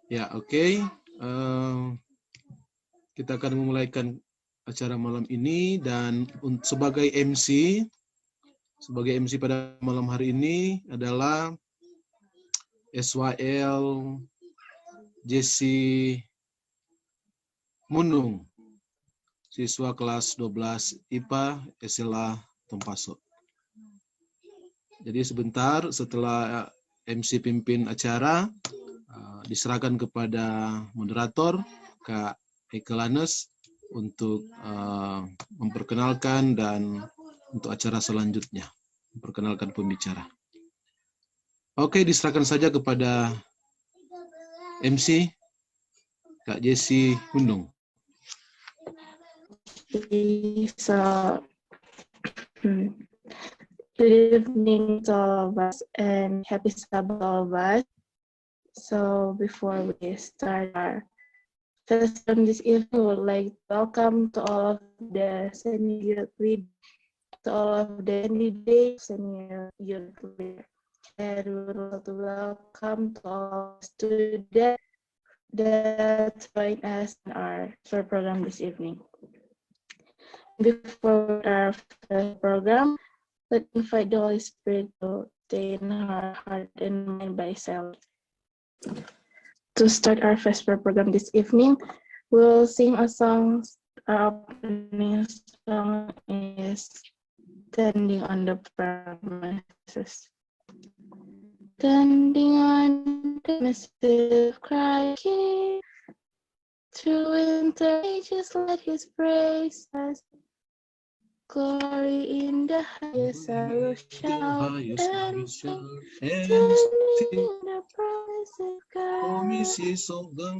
Ya, oke. Kita akan memulaikan acara malam ini dan sebagai MC pada malam hari ini adalah SYL Jesse Munung, siswa kelas 12 IPA SLA Tompaso. Jadi sebentar setelah MC pimpin acara, diserahkan kepada moderator Kak Ekelanes untuk memperkenalkan dan untuk acara selanjutnya, memperkenalkan pembicara. Oke, diserahkan saja kepada MC Kak Jesse Munung. So, good evening to all of us and happy Sabbath all of us. So before we start our session this evening, we would like to welcome to all of the senior lead, to all of the candidates, senior youth leader. And we would like to welcome to all students that join us in our program this evening. Before our first program, let's invite the Holy Spirit to stay in our heart and mind by itself. To start our first program this evening, we'll sing a song. Our opening song is Standing on the Promises. Standing on the promises of Christ, through winter ages let his praise us. Glory in the highest I will shout, and standing on the promise of God, Promises of God,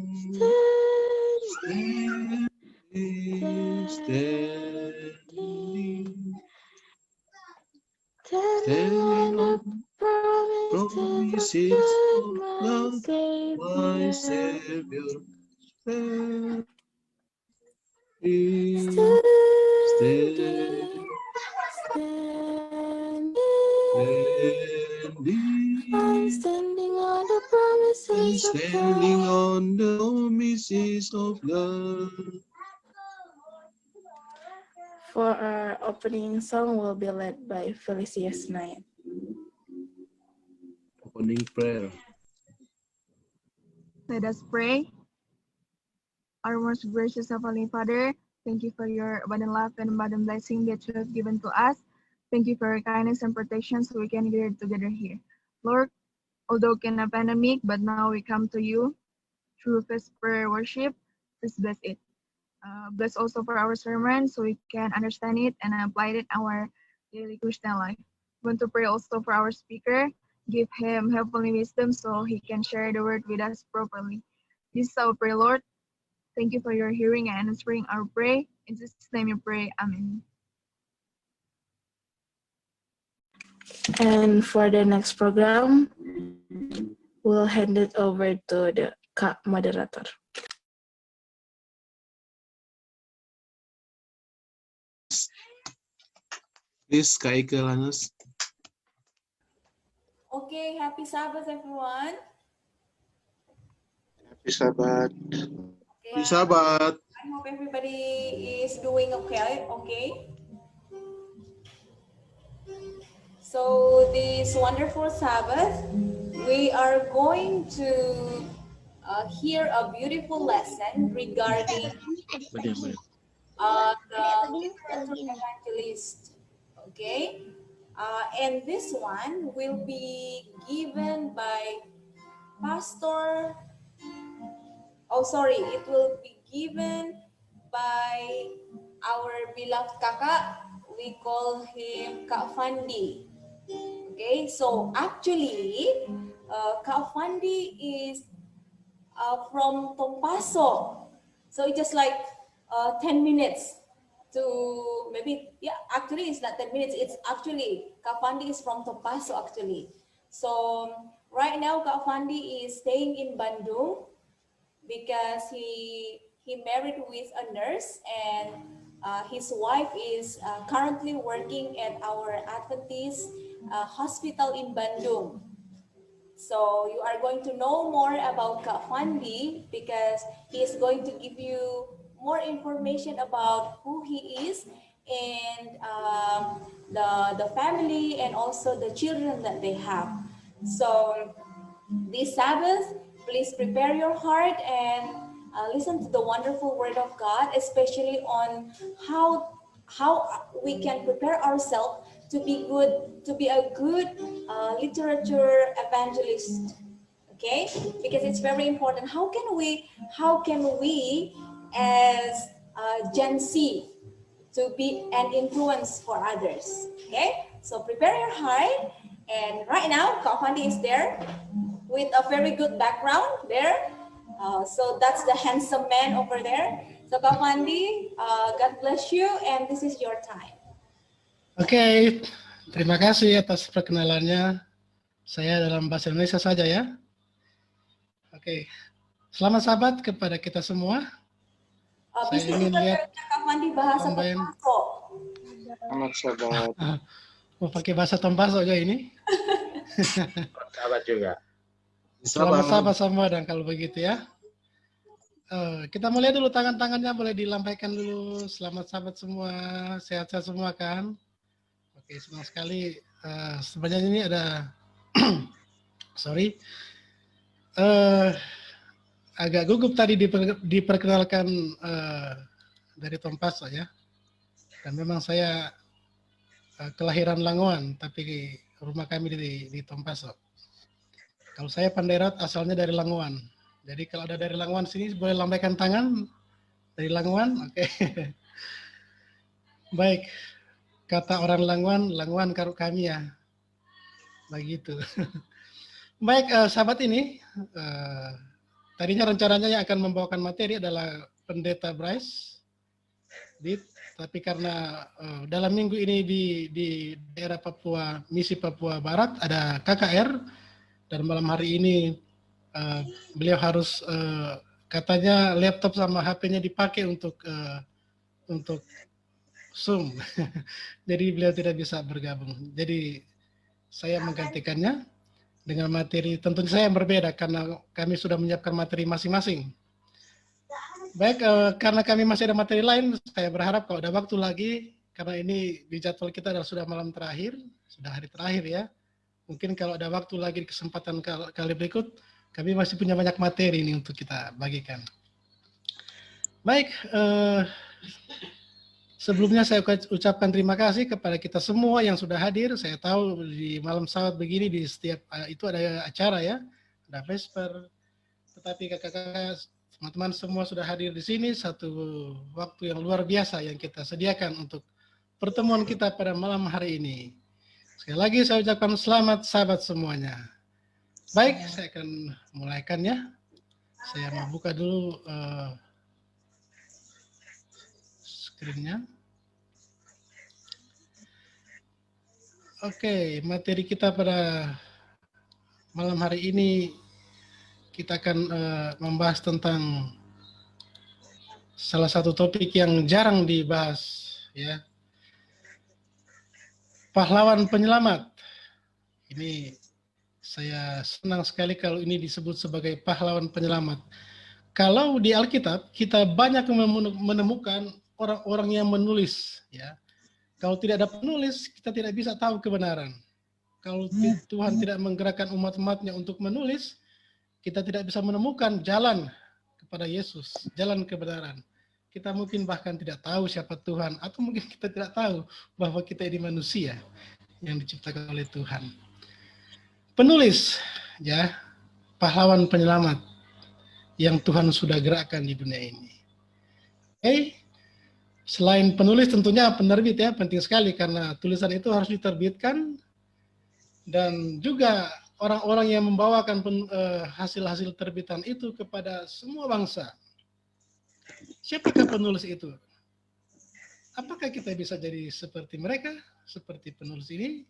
standing on the promises of God, my Savior. Standing on the promises of God. Standing on the promises of God. For our opening song will be led by Felicius Knight. Opening prayer. Let us pray. Our most gracious Heavenly Father, thank you for your abundant love and abundant blessing that you have given to us. Thank you for your kindness and protection so we can gather together here. Lord, although in a pandemic, but now we come to you through first prayer worship. Please bless it. Bless also for our sermon so we can understand it and apply it in our daily Christian life. We want to pray also for our speaker. Give him heavenly wisdom so he can share the word with us properly. This is our prayer, Lord. Thank you for your hearing and answering our prayer. In Jesus' name we pray. Amen. And for the next program, we'll hand it over to the moderator. Please, Kak Ekelanes. Okay, happy Sabbath, everyone. Happy Sabbath. Okay. Happy Sabbath. I hope everybody is doing okay. So this wonderful Sabbath, we are going to hear a beautiful lesson regarding the literature evangelist. Okay, and this one will be given by Pastor. It will be given by our beloved kakak. We call him Kak Fandi. Okay, so actually, Kak Fandi is from Tompaso. So it's just like 10 minutes to maybe, yeah, actually it's not 10 minutes. It's actually, Kak Fandi is from Tompaso actually. So right now, Kak Fandi is staying in Bandung because he married with a nurse and his wife is currently working at our Adventist hospital in Bandung. So you are going to know more about Kak Fandi because he is going to give you more information about who he is and the family and also the children that they have. So this Sabbath, please prepare your heart and listen to the wonderful word of God, especially on how we can prepare ourselves to be good, to be a good literature evangelist. Okay, because it's very important. How can we as Gen Z to be an influence for others? Okay, so prepare your heart. And right now, Kak Fandi is there with a very good background there. So that's the handsome man over there. So Kak Fandi, God bless you, and this is your time. Oke, terima kasih atas perkenalannya. Saya dalam bahasa Indonesia saja ya. Oke, selamat Sabat kepada kita semua. Saya Bisa ingin juga lihat Kak Fandi bahasa tambahan. Tompaso. Selamat Sabat. Mau pakai bahasa Tompaso aja ini. Sabat juga. Selamat Sabat semua dan kalau begitu ya. Kita mulai dulu tangan-tangannya boleh dilambaikan dulu. Selamat Sabat semua, sehat-sehat semua kan? Oke, senang sekali. Sebenarnya ini ada, sorry, agak gugup tadi diperkenalkan dari Tompaso ya. Dan memang saya kelahiran Langoan, tapi rumah kami di Tompaso. Kalau saya Pandairat asalnya dari Langoan. Jadi kalau ada dari Langoan sini boleh lambaikan tangan dari Langoan, oke. Baik, kata orang Langoan karuk kami ya, begitu. Baik, sahabat ini, tadinya rencananya yang akan membawakan materi adalah Pendeta Bryce, tapi karena dalam minggu ini di daerah Papua, misi Papua Barat ada KKR, dan malam hari ini beliau harus katanya laptop sama HP-nya dipakai untuk Zoom. Jadi beliau tidak bisa bergabung. Jadi saya menggantikannya dengan materi tentunya saya yang berbeda karena kami sudah menyiapkan materi masing-masing. Baik, karena kami masih ada materi lain, saya berharap kalau ada waktu lagi, karena ini di jadwal kita adalah sudah malam terakhir, sudah hari terakhir ya. Mungkin kalau ada waktu lagi di kesempatan kali berikut, kami masih punya banyak materi ini untuk kita bagikan. Baik, sebelumnya saya ucapkan terima kasih kepada kita semua yang sudah hadir. Saya tahu di malam Sabat begini di setiap itu ada acara ya, ada vesper. Tetapi kakak-kakak, teman-teman semua sudah hadir di sini. Satu waktu yang luar biasa yang kita sediakan untuk pertemuan kita pada malam hari ini. Sekali lagi saya ucapkan selamat Sabat semuanya. Baik, saya akan mulaikan ya. Saya mau buka dulu screen-nya. Oke, materi kita pada malam hari ini kita akan membahas tentang salah satu topik yang jarang dibahas ya. Pahlawan penyelamat. Ini saya senang sekali kalau ini disebut sebagai pahlawan penyelamat. Kalau di Alkitab kita banyak menemukan orang-orang yang menulis ya. Kalau tidak ada penulis, kita tidak bisa tahu kebenaran. Kalau Tuhan tidak menggerakkan umat-umatnya untuk menulis, kita tidak bisa menemukan jalan kepada Yesus, jalan kebenaran. Kita mungkin bahkan tidak tahu siapa Tuhan, atau mungkin kita tidak tahu bahwa kita ini manusia yang diciptakan oleh Tuhan. Penulis, ya, pahlawan penyelamat yang Tuhan sudah gerakkan di dunia ini. Oke. Selain penulis tentunya penerbit ya, penting sekali karena tulisan itu harus diterbitkan dan juga orang-orang yang membawakan hasil-hasil terbitan itu kepada semua bangsa. Siapakah penulis itu? Apakah kita bisa jadi seperti mereka, seperti penulis ini?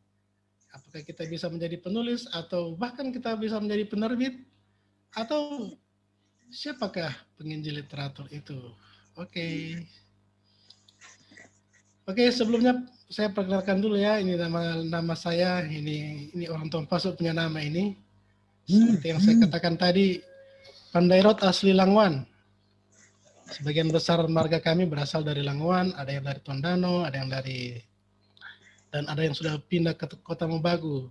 Apakah kita bisa menjadi penulis atau bahkan kita bisa menjadi penerbit? Atau siapakah penginjil literatur itu? Oke. Oke, sebelumnya saya perkenalkan dulu ya, ini nama saya, ini orang Tompaso punya nama ini. Seperti yang saya katakan tadi, Pandairot asli Langwan. Sebagian besar marga kami berasal dari Langwan, ada yang dari Tondano, ada yang dari, dan ada yang sudah pindah ke Kota Mobagu.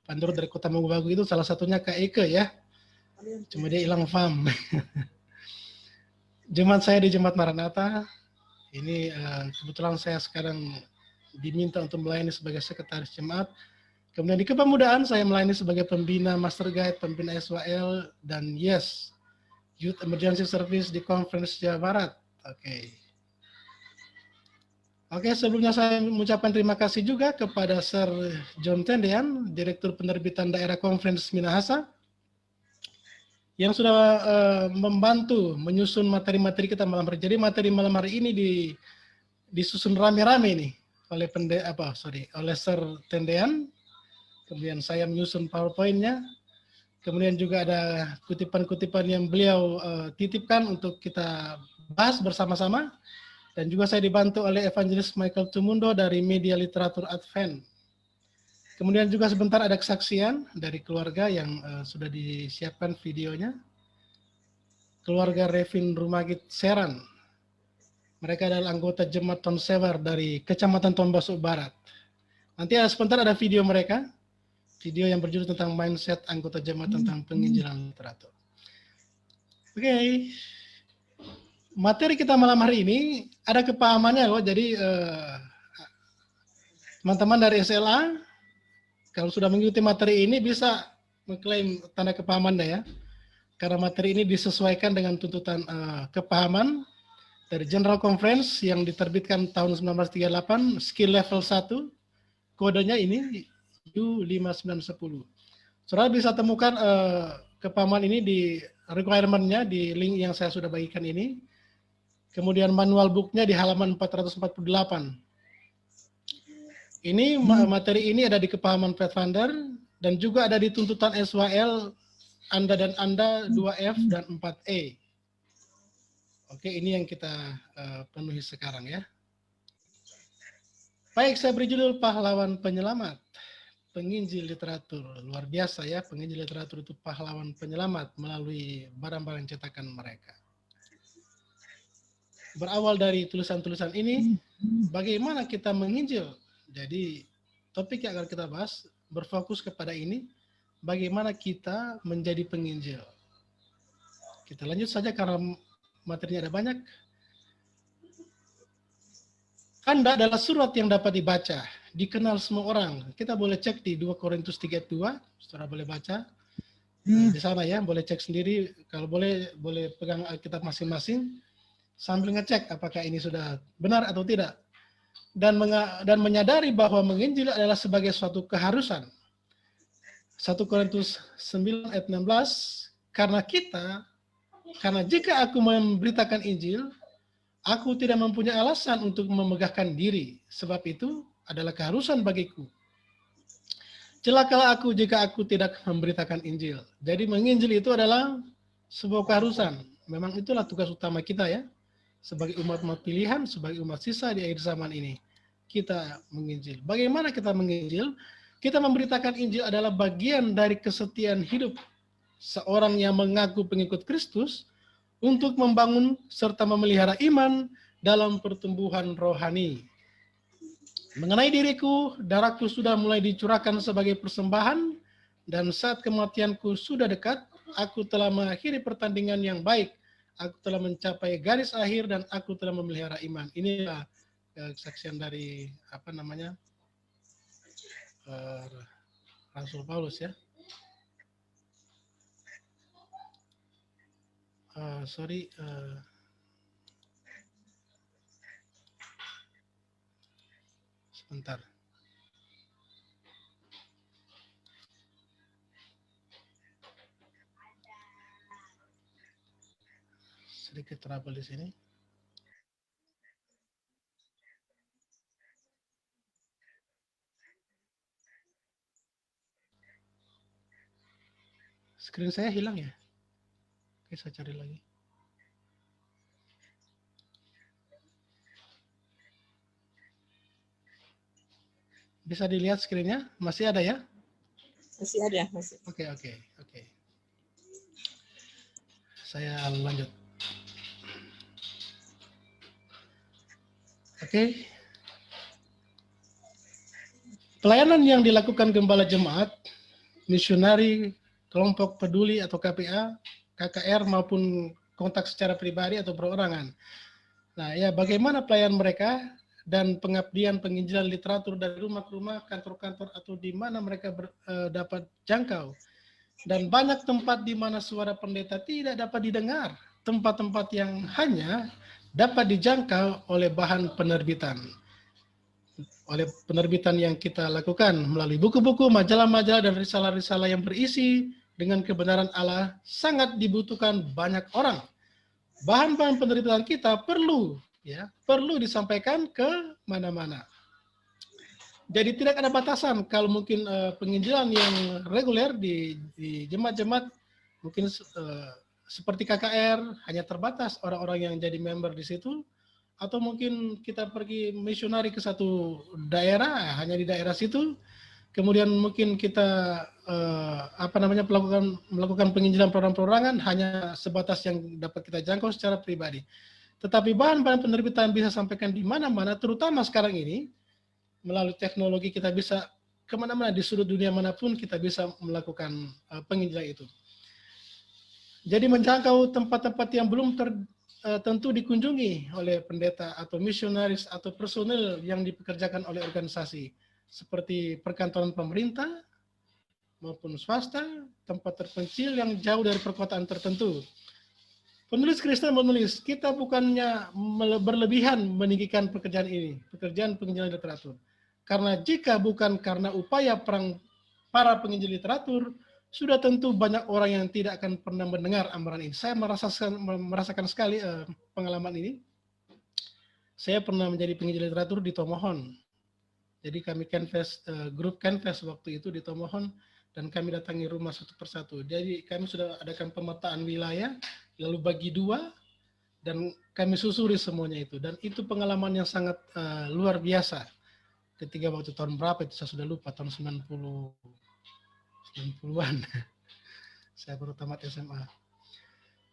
Pandairot dari Kota Mobagu itu salah satunya Kak Eke ya. Cuma dia hilang fam. Jemaat saya di Jemaat Maranatha, ini kebetulan saya sekarang diminta untuk melayani sebagai sekretaris jemaat. Kemudian di kepemudaan saya melayani sebagai pembina Master Guide, pembina SWL, dan yes, Youth Emergency Service di Conference Jawa Barat. Oke, sebelumnya saya mengucapkan terima kasih juga kepada Sir John Tendean, Direktur Penerbitan Daerah Conference Minahasa, yang sudah membantu menyusun materi-materi kita malam hari. Jadi materi malam hari ini disusun rame-rame nih oleh Sir Tendean. Kemudian saya menyusun PowerPoint-nya. Kemudian juga ada kutipan-kutipan yang beliau titipkan untuk kita bahas bersama-sama. Dan juga saya dibantu oleh Evangelis Michael Tumundo dari Media Literatur Advent. Kemudian juga sebentar ada kesaksian dari keluarga yang sudah disiapkan videonya. Keluarga Revin Rumagit Seran. Mereka adalah anggota Jemaat Tonsewer dari Kecamatan Tombasuk Barat. Nanti sebentar ada video mereka. Video yang berjudul tentang mindset anggota jemaat tentang penginjilan literatur. Oke. Materi kita malam hari ini ada kepahamannya loh. Jadi teman-teman dari SLA kalau sudah mengikuti materi ini bisa mengklaim tanda kepahamannya ya. Karena materi ini disesuaikan dengan tuntutan kepahaman dari General Conference yang diterbitkan tahun 1938, skill level 1, kodenya ini U5910. Saudara bisa temukan kepahaman ini di requirement-nya di link yang saya sudah bagikan ini. Kemudian manual book-nya di halaman 448. Ini materi ini ada di kepahaman Pathfinder dan juga ada di tuntutan SWL Anda dan Anda 2F dan 4E. Oke, ini yang kita penuhi sekarang ya. Baik, saya beri judul Pahlawan Penyelamat. Penginjil literatur, luar biasa ya, penginjil literatur itu pahlawan penyelamat melalui barang-barang cetakan mereka. Berawal dari tulisan-tulisan ini, bagaimana kita menginjil? Jadi topik yang akan kita bahas berfokus kepada ini, bagaimana kita menjadi penginjil. Kita lanjut saja karena materinya ada banyak. Anda adalah surat yang dapat dibaca, dikenal semua orang. Kita boleh cek di 2 Korintus 3:2, saudara boleh baca di sana ya, boleh cek sendiri. Kalau boleh pegang Alkitab masing-masing sambil ngecek apakah ini sudah benar atau tidak. Dan menyadari bahwa menginjil adalah sebagai suatu keharusan. 1 Korintus 9 ayat 16, karena jika aku memberitakan Injil, aku tidak mempunyai alasan untuk memegahkan diri, sebab itu adalah keharusan bagiku. Celakalah aku jika aku tidak memberitakan Injil. Jadi menginjil itu adalah sebuah keharusan. Memang itulah tugas utama kita ya. Sebagai umat-umat pilihan, sebagai umat sisa di akhir zaman ini. Kita menginjil. Bagaimana kita menginjil? Kita memberitakan Injil adalah bagian dari kesetiaan hidup seorang yang mengaku pengikut Kristus untuk membangun serta memelihara iman dalam pertumbuhan rohani. Mengenai diriku, darahku sudah mulai dicurahkan sebagai persembahan, dan saat kematianku sudah dekat, aku telah mengakhiri pertandingan yang baik, aku telah mencapai garis akhir, dan aku telah memelihara iman. Inilah kesaksian dari Rasul Paulus ya. Sebentar. Sedikit trouble di sini. Screen saya hilang ya? Oke, saya cari lagi. Bisa dilihat screen-nya? Masih ada ya? Masih ada, masih. Oke. Saya lanjut. Oke. Pelayanan yang dilakukan gembala jemaat, misionari, kelompok peduli atau KPA, KKR maupun kontak secara pribadi atau perorangan. Nah, ya bagaimana pelayanan mereka dan pengabdian penginjilan literatur dari rumah ke rumah, kantor-kantor atau di mana mereka dapat jangkau. Dan banyak tempat di mana suara pendeta tidak dapat didengar, tempat-tempat yang hanya dapat dijangkau oleh bahan penerbitan. Oleh penerbitan yang kita lakukan melalui buku-buku, majalah-majalah, dan risalah-risalah yang berisi dengan kebenaran Allah sangat dibutuhkan banyak orang. Bahan-bahan penerbitan kita perlu disampaikan ke mana-mana. Jadi tidak ada batasan. Kalau mungkin penginjilan yang reguler di jemaat-jemaat mungkin seperti KKR hanya terbatas orang-orang yang jadi member di situ, atau mungkin kita pergi misionari ke satu daerah hanya di daerah situ, kemudian mungkin kita melakukan penginjilan perorangan hanya sebatas yang dapat kita jangkau secara pribadi. Tetapi bahan-bahan penerbitan bisa sampaikan di mana-mana, terutama sekarang ini. Melalui teknologi kita bisa kemana-mana, di sudut dunia manapun kita bisa melakukan penginjilan itu. Jadi menjangkau tempat-tempat yang belum tentu dikunjungi oleh pendeta atau misionaris atau personel yang dipekerjakan oleh organisasi. Seperti perkantoran pemerintah maupun swasta, tempat terpencil yang jauh dari perkotaan tertentu. Penulis Kristen menulis, kita bukannya berlebihan meninggikan pekerjaan ini, pekerjaan penginjilan literatur. Karena jika bukan karena upaya para penginjil literatur, sudah tentu banyak orang yang tidak akan pernah mendengar amaran ini. Saya merasakan sekali pengalaman ini. Saya pernah menjadi penginjil literatur di Tomohon. Jadi kami grup canvas waktu itu di Tomohon, dan kami datangi rumah satu persatu. Jadi kami sudah adakan pemetaan wilayah, lalu bagi dua, dan kami susuri semuanya itu. Dan itu pengalaman yang sangat luar biasa. Ketika waktu tahun berapa itu saya sudah lupa, tahun 90-an. Saya baru tamat SMA.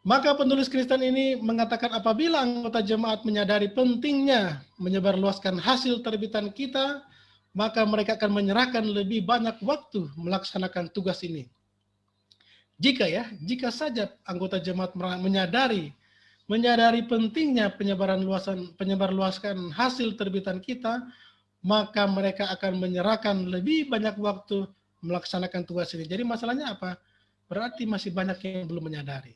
Maka penulis Kristen ini mengatakan apabila anggota jemaat menyadari pentingnya menyebarluaskan hasil terbitan kita, maka mereka akan menyerahkan lebih banyak waktu melaksanakan tugas ini. Jika saja anggota jemaat menyadari pentingnya penyebarluaskan hasil terbitan kita, maka mereka akan menyerahkan lebih banyak waktu melaksanakan tugas ini. Jadi masalahnya apa? Berarti masih banyak yang belum menyadari,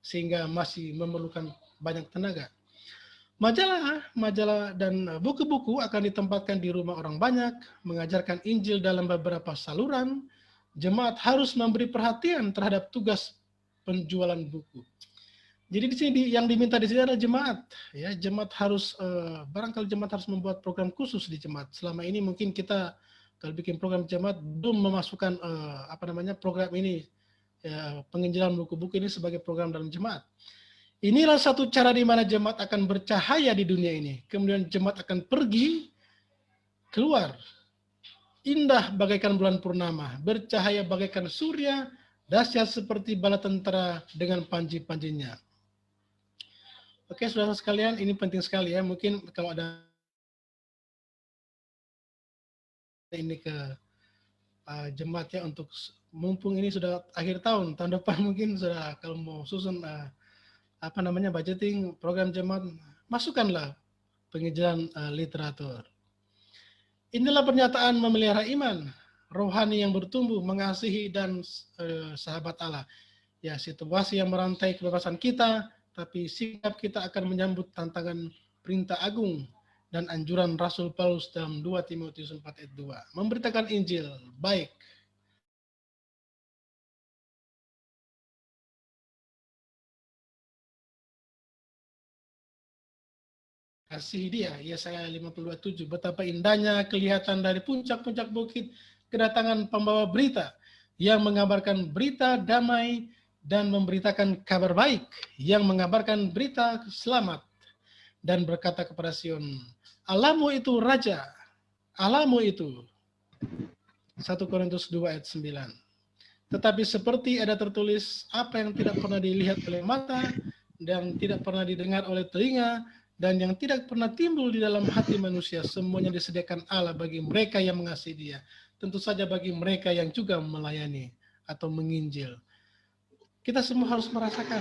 sehingga masih memerlukan banyak tenaga. Majalah dan buku-buku akan ditempatkan di rumah orang banyak, mengajarkan Injil dalam beberapa saluran. Jemaat harus memberi perhatian terhadap tugas penjualan buku. Jadi di sini yang diminta di sini adalah jemaat. Ya, jemaat harus barangkali jemaat harus membuat program khusus di jemaat. Selama ini mungkin kita kalau bikin program jemaat belum memasukkan program ini, penginjilan buku-buku ini sebagai program dalam jemaat. Inilah satu cara di mana jemaat akan bercahaya di dunia ini. Kemudian jemaat akan pergi keluar, indah bagaikan bulan purnama, bercahaya bagaikan surya, dahsyat seperti bala tentara dengan panji-panjinya. Oke, saudara sekalian, ini penting sekali ya. Mungkin kalau ada ini ke jemaat ya, untuk mumpung ini sudah akhir tahun depan mungkin sudah kalau mau susun budgeting program jemaat, masukkanlah penginjilan literatur. Inilah pernyataan memelihara iman rohani yang bertumbuh, mengasihi dan sahabat Allah. Ya, situasi yang merantai kebebasan kita, tapi sikap kita akan menyambut tantangan perintah agung dan anjuran Rasul Paulus dalam 2 Timotius 4 ayat 2. Memberitakan Injil, baik. Kasih dia, Yesaya 52:7. Betapa indahnya kelihatan dari puncak-puncak bukit kedatangan pembawa berita yang mengabarkan berita damai dan memberitakan kabar baik, yang mengabarkan berita selamat dan berkata kepada Sion, Allahmu itu Raja, Allahmu itu. 1 Korintus 2 ayat 9. Tetapi seperti ada tertulis, apa yang tidak pernah dilihat oleh mata, dan tidak pernah didengar oleh telinga, dan yang tidak pernah timbul di dalam hati manusia, semuanya disediakan Allah bagi mereka yang mengasihi Dia. Tentu saja bagi mereka yang juga melayani atau menginjil. Kita semua harus merasakan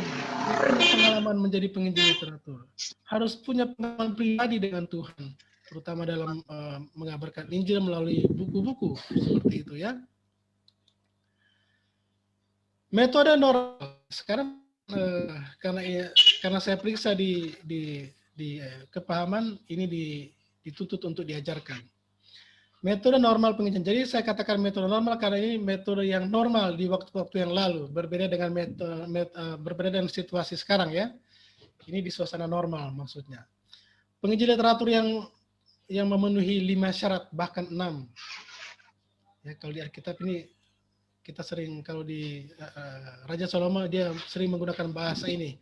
pengalaman menjadi penginjil literatur. Harus punya pengalaman pribadi dengan Tuhan, terutama dalam mengabarkan Injil melalui buku-buku seperti itu ya. Metode normal sekarang karena saya periksa di kepahaman ini dituntut untuk diajarkan. Metode normal penginjilan. Jadi saya katakan metode normal karena ini metode yang normal di waktu-waktu yang lalu, berbeda dengan berbeda dengan situasi sekarang ya. Ini di suasana normal maksudnya. Penginjilan literatur yang memenuhi 5 syarat bahkan 6. Ya, kalau di Alkitab ini kita sering, kalau di Raja Salomo dia sering menggunakan bahasa ini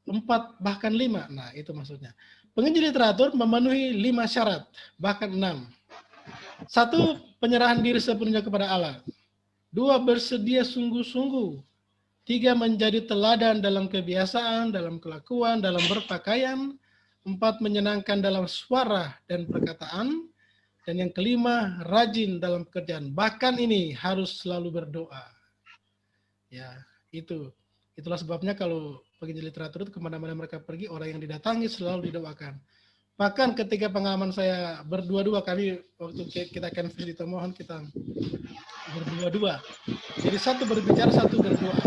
4 bahkan 5. Nah itu maksudnya. Penginjil literatur memenuhi 5 syarat bahkan 6. 1. Penyerahan diri sepenuhnya kepada Allah. 2. Bersedia sungguh-sungguh. 3. Menjadi teladan dalam kebiasaan, dalam kelakuan, dalam berpakaian. 4. Menyenangkan dalam suara dan perkataan. Dan yang kelima, rajin dalam pekerjaan. Bahkan ini harus selalu berdoa. Ya, itulah sebabnya kalau penginjil literatur itu kemana-mana mereka pergi, orang yang didatangi selalu didoakan. Bahkan ketika pengalaman saya berdua-dua, kami waktu kita canvas di Tomohon, kita berdua-dua. Jadi satu berbicara, satu berdoa.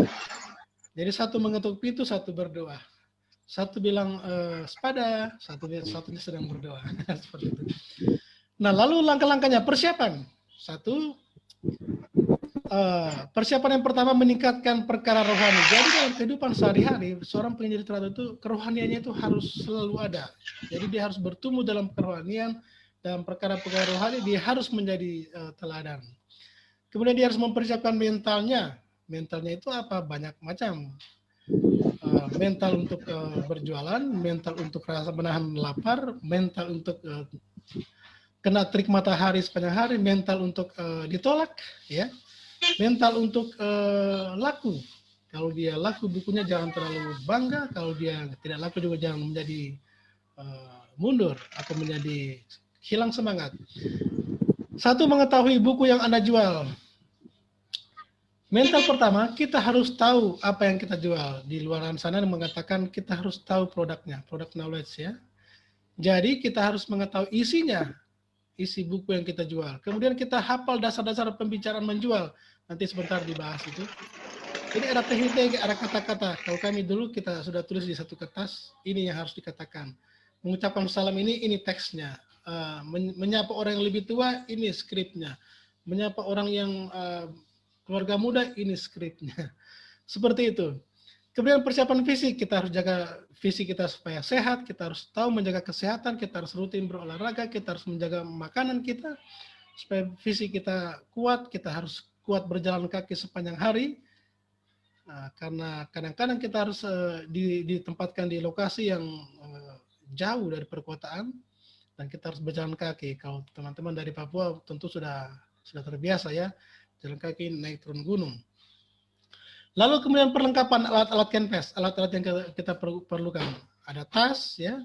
Jadi satu mengetuk pintu, satu berdoa. Satu bilang sepada, satunya sedang berdoa. Seperti itu. Nah, lalu langkah-langkahnya, persiapan. 1, persiapan yang pertama meningkatkan perkara rohani. Jadi dalam kehidupan sehari-hari, seorang penginjil literatur itu kerohaniannya itu harus selalu ada. Jadi dia harus bertumbuh dalam kerohanian, dalam perkara-perkara rohani, dia harus menjadi teladan. Kemudian dia harus mempersiapkan mentalnya. Mentalnya itu apa? Banyak macam. Mental untuk berjualan, mental untuk rasa menahan lapar, mental untuk kena terik matahari sepanjang hari, mental untuk ditolak, ya, mental untuk laku. Kalau dia laku bukunya jangan terlalu bangga, kalau dia tidak laku juga jangan menjadi mundur atau menjadi hilang semangat. 1. Mengetahui buku yang Anda jual. Mental pertama, kita harus tahu apa yang kita jual. Di luar sana mengatakan kita harus tahu produknya, product knowledge ya. Jadi kita harus mengetahui isinya. Isi buku yang kita jual. Kemudian kita hafal dasar-dasar pembicaraan menjual. Nanti sebentar dibahas itu. Jadi ada teknik, ada kata-kata. Kalau kami dulu kita sudah tulis di satu kertas, ini yang harus dikatakan. Mengucapkan salam ini teksnya. Menyapa orang yang lebih tua, ini skripnya. Menyapa orang yang keluarga muda, ini skripnya. Seperti itu. Kemudian persiapan fisik, kita harus jaga fisik kita supaya sehat, kita harus tahu menjaga kesehatan, kita harus rutin berolahraga, kita harus menjaga makanan kita, supaya fisik kita kuat, kita harus kuat berjalan kaki sepanjang hari, karena kadang-kadang kita harus ditempatkan di lokasi yang jauh dari perkotaan, dan kita harus berjalan kaki. Kalau teman-teman dari Papua tentu sudah terbiasa ya, jalan kaki naik turun gunung. Lalu kemudian perlengkapan alat-alat canvas, alat-alat yang kita perlukan. Ada tas, ya.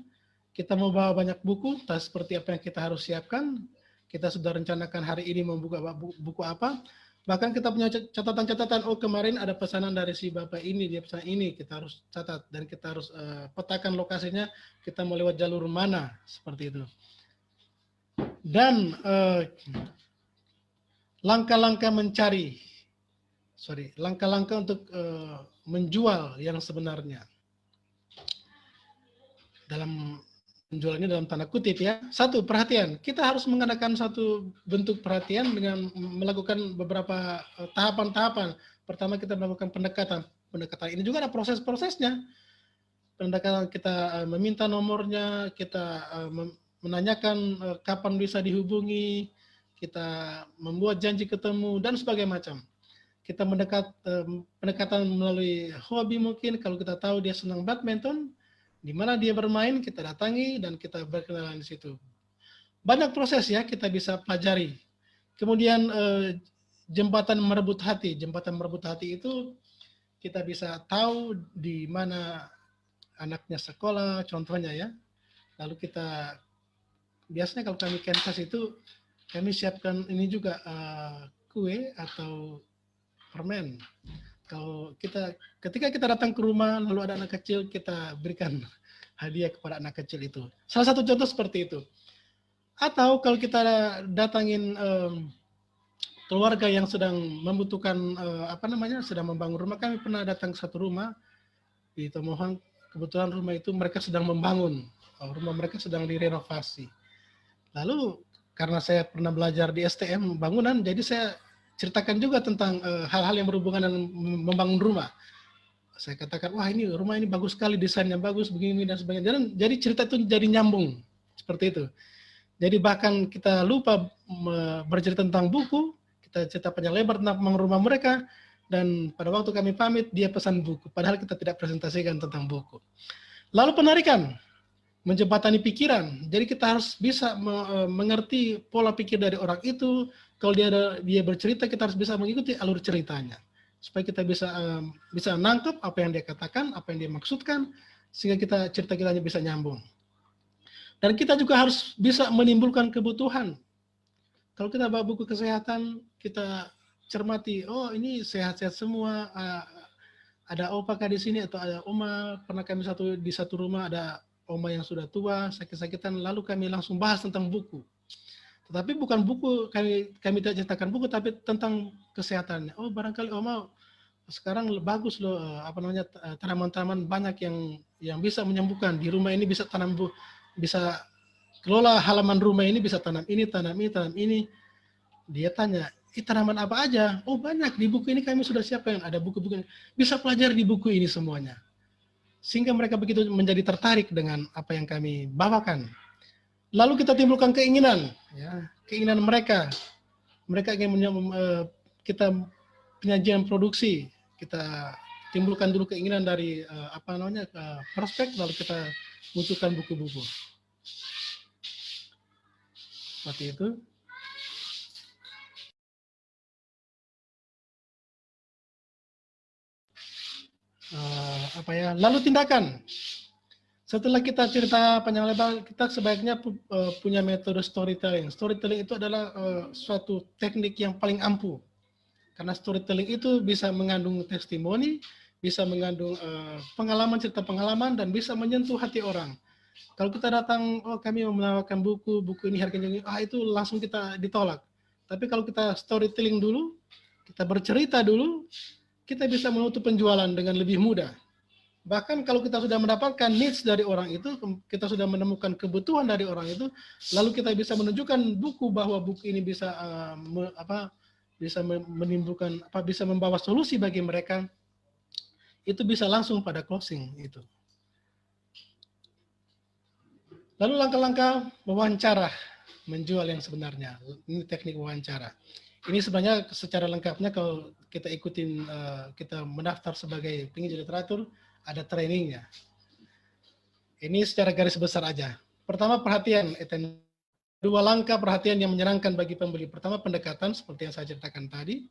Kita mau bawa banyak buku, tas seperti apa yang kita harus siapkan. Kita sudah rencanakan hari ini membuka buku apa. Bahkan kita punya catatan-catatan, oh kemarin ada pesanan dari si Bapak ini, dia pesan ini, kita harus catat. Dan kita harus petakan lokasinya, kita mau lewat jalur mana, seperti itu. Dan langkah-langkah untuk menjual yang sebenarnya. Dalam menjual ini dalam tanda kutip ya. 1, perhatian. Kita harus mengadakan satu bentuk perhatian dengan melakukan beberapa tahapan-tahapan. Pertama kita melakukan pendekatan. Pendekatan ini juga ada proses-prosesnya. Pendekatan kita meminta nomornya, kita menanyakan kapan bisa dihubungi, kita membuat janji ketemu, dan sebagainya macam. Kita pendekatan melalui hobi mungkin, kalau kita tahu dia senang badminton, di mana dia bermain, kita datangi dan kita berkenalan di situ. Banyak proses ya kita bisa pelajari. Kemudian jembatan merebut hati. Jembatan merebut hati itu kita bisa tahu di mana anaknya sekolah, contohnya ya. Lalu kita, biasanya kalau kami Kemkas itu, kami siapkan ini juga kue atau permen. Kalau ketika kita datang ke rumah, lalu ada anak kecil, kita berikan hadiah kepada anak kecil itu. Salah satu contoh seperti itu. Atau kalau kita datangin keluarga yang sedang membutuhkan sedang membangun rumah. Kami pernah datang ke satu rumah di Tomohon, kebetulan rumah itu mereka sedang membangun, rumah mereka sedang direnovasi. Lalu karena saya pernah belajar di STM bangunan, jadi saya ceritakan juga tentang hal-hal yang berhubungan dengan membangun rumah. Saya katakan, wah ini rumah ini bagus sekali, desainnya bagus, begini dan sebagainya. Jadi cerita itu jadi nyambung, seperti itu. Jadi bahkan kita lupa bercerita tentang buku, kita cerita panjang lebar tentang rumah mereka, dan pada waktu kami pamit, dia pesan buku, padahal kita tidak presentasikan tentang buku. Lalu penarikan, menjembatani pikiran. Jadi kita harus bisa mengerti pola pikir dari orang itu. Kalau dia bercerita, kita harus bisa mengikuti alur ceritanya, supaya kita bisa nangkep apa yang dia katakan, apa yang dia maksudkan, sehingga cerita kita bisa nyambung. Dan kita juga harus bisa menimbulkan kebutuhan. Kalau kita bawa buku kesehatan, kita cermati, oh ini sehat-sehat semua, ada opakah di sini atau ada oma, pernah kami di satu rumah ada oma yang sudah tua, sakit-sakitan, lalu kami langsung bahas tentang buku. Tetapi bukan buku, kami tidak ceritakan buku, tapi tentang kesehatannya. Oh barangkali oma sekarang bagus loh, tanaman-tanaman banyak yang bisa menyembuhkan. Di rumah ini bisa bisa kelola halaman rumah ini, bisa tanam ini, tanam ini, tanam ini. Dia tanya, tanaman apa aja? Oh banyak, di buku ini kami sudah siapkan, ada buku-buku ini. Bisa pelajari di buku ini semuanya. Sehingga mereka begitu menjadi tertarik dengan apa yang kami bawakan. Lalu kita timbulkan keinginan, ya, keinginan mereka. Mereka ingin kita penyajian produksi, kita timbulkan dulu keinginan dari prospek, lalu kita munculkan buku-buku. Seperti itu. Lalu tindakan. Setelah kita cerita panjang lebar, kita sebaiknya punya metode storytelling. Storytelling itu adalah suatu teknik yang paling ampuh. Karena storytelling itu bisa mengandung testimoni, bisa mengandung pengalaman, cerita pengalaman, dan bisa menyentuh hati orang. Kalau kita datang, oh kami menawarkan buku ini harganya, itu langsung kita ditolak. Tapi kalau kita storytelling dulu, kita bercerita dulu, kita bisa menutup penjualan dengan lebih mudah. Bahkan kalau kita sudah mendapatkan needs dari orang itu, kita sudah menemukan kebutuhan dari orang itu, lalu kita bisa menunjukkan buku bahwa buku ini bisa menimbulkan bisa membawa solusi bagi mereka, itu bisa langsung pada closing itu. Lalu langkah-langkah wawancara menjual yang sebenarnya. Ini teknik wawancara. Ini sebenarnya secara lengkapnya kalau kita ikutin, kita mendaftar sebagai penginjil literatur, ada trainingnya. Ini secara garis besar aja. Pertama perhatian, dua langkah perhatian yang menyenangkan bagi pembeli. Pertama pendekatan, seperti yang saya ceritakan tadi.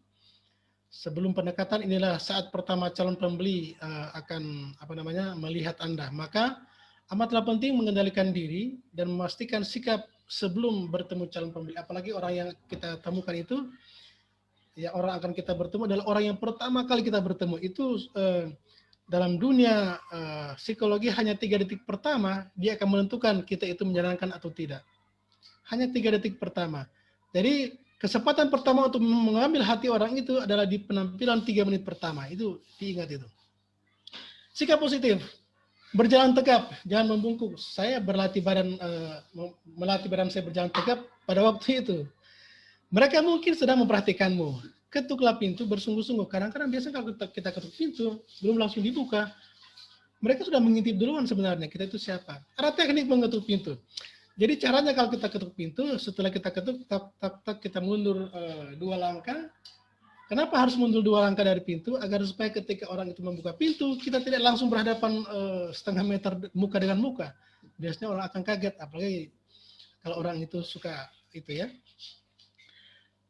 Sebelum pendekatan, inilah saat pertama calon pembeli akan melihat Anda. Maka amatlah penting mengendalikan diri dan memastikan sikap sebelum bertemu calon pembeli. Apalagi orang yang kita temukan itu, ya orang akan kita bertemu adalah orang yang pertama kali kita bertemu. Itu dalam dunia psikologi hanya 3 detik pertama dia akan menentukan kita itu menyenangkan atau tidak. Hanya 3 detik pertama. Jadi kesempatan pertama untuk mengambil hati orang itu adalah di penampilan 3 menit pertama. Itu diingat itu. Sikap positif. Berjalan tegap, jangan membungkuk. Saya melatih badan saya berjalan tegap pada waktu itu. Mereka mungkin sedang memperhatikanmu. Ketuklah pintu bersungguh-sungguh. Kadang-kadang biasanya kalau kita ketuk pintu, belum langsung dibuka, mereka sudah mengintip duluan sebenarnya, kita itu siapa. Ada teknik mengetuk pintu. Jadi caranya kalau kita ketuk pintu, setelah kita ketuk, kita mundur 2 langkah. Kenapa harus mundur 2 langkah dari pintu? Agar supaya ketika orang itu membuka pintu, kita tidak langsung berhadapan setengah meter muka dengan muka. Biasanya orang akan kaget, apalagi kalau orang itu suka itu ya.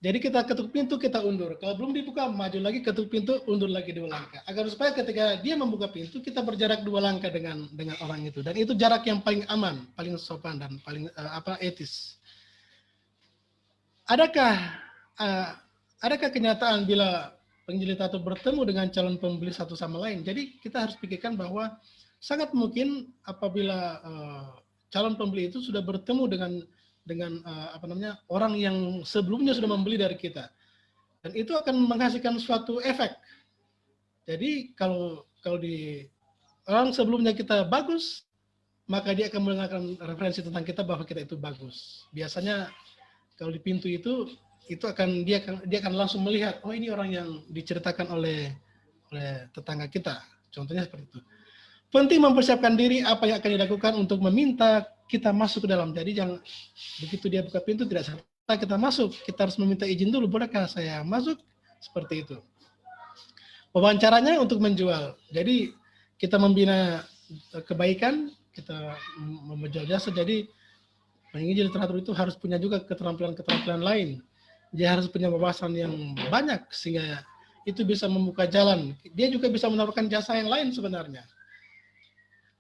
Jadi kita ketuk pintu, kita undur. Kalau belum dibuka, maju lagi, ketuk pintu, undur lagi 2 langkah. Agar supaya ketika dia membuka pintu, kita berjarak 2 langkah dengan orang itu. Dan itu jarak yang paling aman, paling sopan dan paling etis. Adakah kenyataan bila penginjil literatur bertemu dengan calon pembeli satu sama lain? Jadi kita harus pikirkan bahwa sangat mungkin apabila calon pembeli itu sudah bertemu dengan orang yang sebelumnya sudah membeli dari kita, dan itu akan menghasilkan suatu efek. Jadi kalau di orang sebelumnya kita bagus, maka dia akan menggunakan referensi tentang kita bahwa kita itu bagus. Biasanya kalau di pintu itu akan dia akan langsung melihat, oh ini orang yang diceritakan oleh tetangga kita. Contohnya seperti itu. Penting mempersiapkan diri apa yang akan dilakukan untuk meminta kita masuk ke dalam. Jadi jangan begitu dia buka pintu tidak serta kita masuk. Kita harus meminta izin dulu, bolehkah saya masuk? Seperti itu. Wawancaranya untuk menjual. Jadi kita membina kebaikan, kita menjual jasa. Jadi penginjil literatur itu harus punya juga keterampilan-keterampilan lain. Dia harus punya wawasan yang banyak sehingga itu bisa membuka jalan. Dia juga bisa menawarkan jasa yang lain sebenarnya.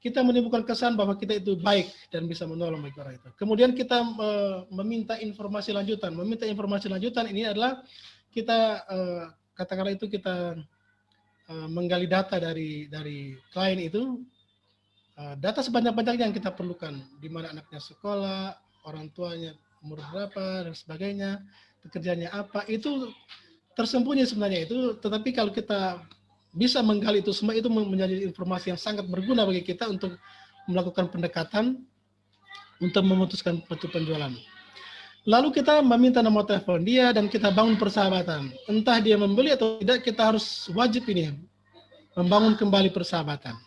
Kita menimbulkan kesan bahwa kita itu baik dan bisa menolong bagi orang itu. Kemudian kita meminta informasi lanjutan. Meminta informasi lanjutan ini adalah kita katakanlah itu kita menggali data dari klien itu, data sebanyak-banyaknya yang kita perlukan, di mana anaknya sekolah, orang tuanya umur berapa dan sebagainya, pekerjaannya apa, itu tersembunyi sebenarnya itu. Tetapi kalau kita bisa menggali itu semua, itu menjadi informasi yang sangat berguna bagi kita untuk melakukan pendekatan untuk memutuskan suatu penjualan. Lalu kita meminta nomor telepon dia dan kita bangun persahabatan. Entah dia membeli atau tidak, kita harus wajib ini membangun kembali persahabatan.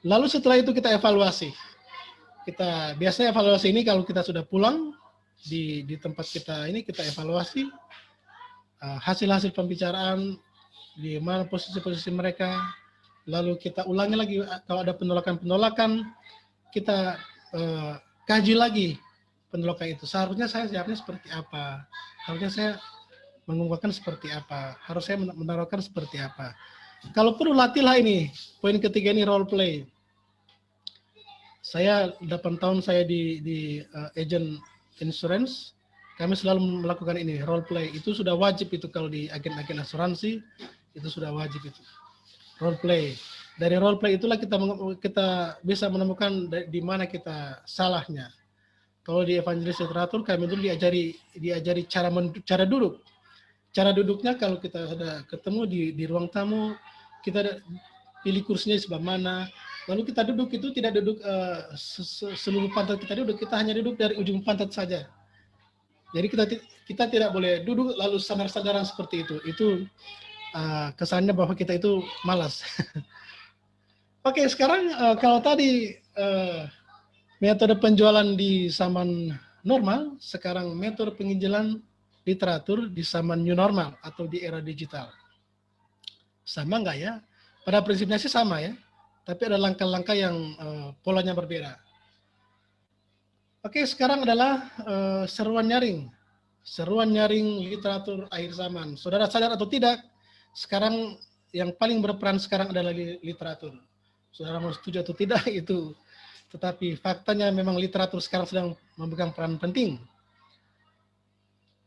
Lalu setelah itu kita evaluasi. Kita biasanya evaluasi ini kalau kita sudah pulang di tempat kita ini, kita evaluasi hasil-hasil pembicaraan, di mana posisi-posisi mereka, lalu kita ulangi lagi kalau ada penolakan-penolakan, kita kaji lagi penolakan itu. Seharusnya saya jawabnya seperti apa, harusnya saya mengungkapkan seperti apa, harus saya menaruhkan seperti apa. Kalau perlu latihlah ini, poin ketiga ini role play. Saya 8 tahun saya di agent insurance, kami selalu melakukan ini, role play. Itu sudah wajib itu kalau di agen-agen asuransi, itu sudah wajib itu. Role play. Dari role play itulah kita bisa menemukan di mana kita salahnya. Kalau di evangelis literatur kami dulu diajari cara duduk. Cara duduknya kalau kita sudah ketemu di ruang tamu, kita pilih kursinya di sebelah mana. Lalu kita duduk itu tidak duduk seluruh pantat kita duduk, kita hanya duduk dari ujung pantat saja. Jadi kita tidak boleh duduk lalu sandar-sandaran seperti itu. Itu kesannya bahwa kita itu malas. Oke, sekarang kalau tadi metode penjualan di zaman normal, sekarang metode penginjilan literatur di zaman new normal atau di era digital. Sama nggak ya? Pada prinsipnya sih sama ya, tapi ada langkah-langkah yang polanya berbeda. Oke, sekarang adalah seruan nyaring. Seruan nyaring literatur akhir zaman. Saudara sadar atau tidak, sekarang yang paling berperan sekarang adalah literatur. Saudara mau setuju atau tidak itu, tetapi faktanya memang literatur sekarang sedang memegang peran penting.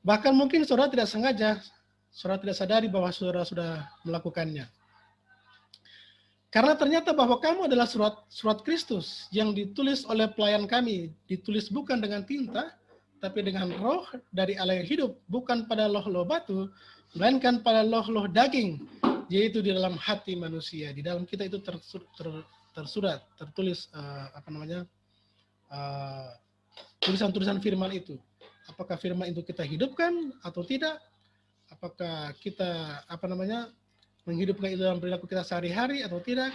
Bahkan mungkin saudara tidak sengaja, saudara tidak sadari bahwa saudara sudah melakukannya. Karena ternyata bahwa kamu adalah surat Kristus yang ditulis oleh pelayan kami, ditulis bukan dengan tinta, tapi dengan roh dari Allah yang hidup, bukan pada loh-loh batu, melainkan pada loh-loh daging, yaitu di dalam hati manusia. Di dalam kita itu tersurat, tertulis tulisan-tulisan firman itu. Apakah firman itu kita hidupkan atau tidak? Apakah kita menghidupkan itu dalam perilaku kita sehari-hari atau tidak?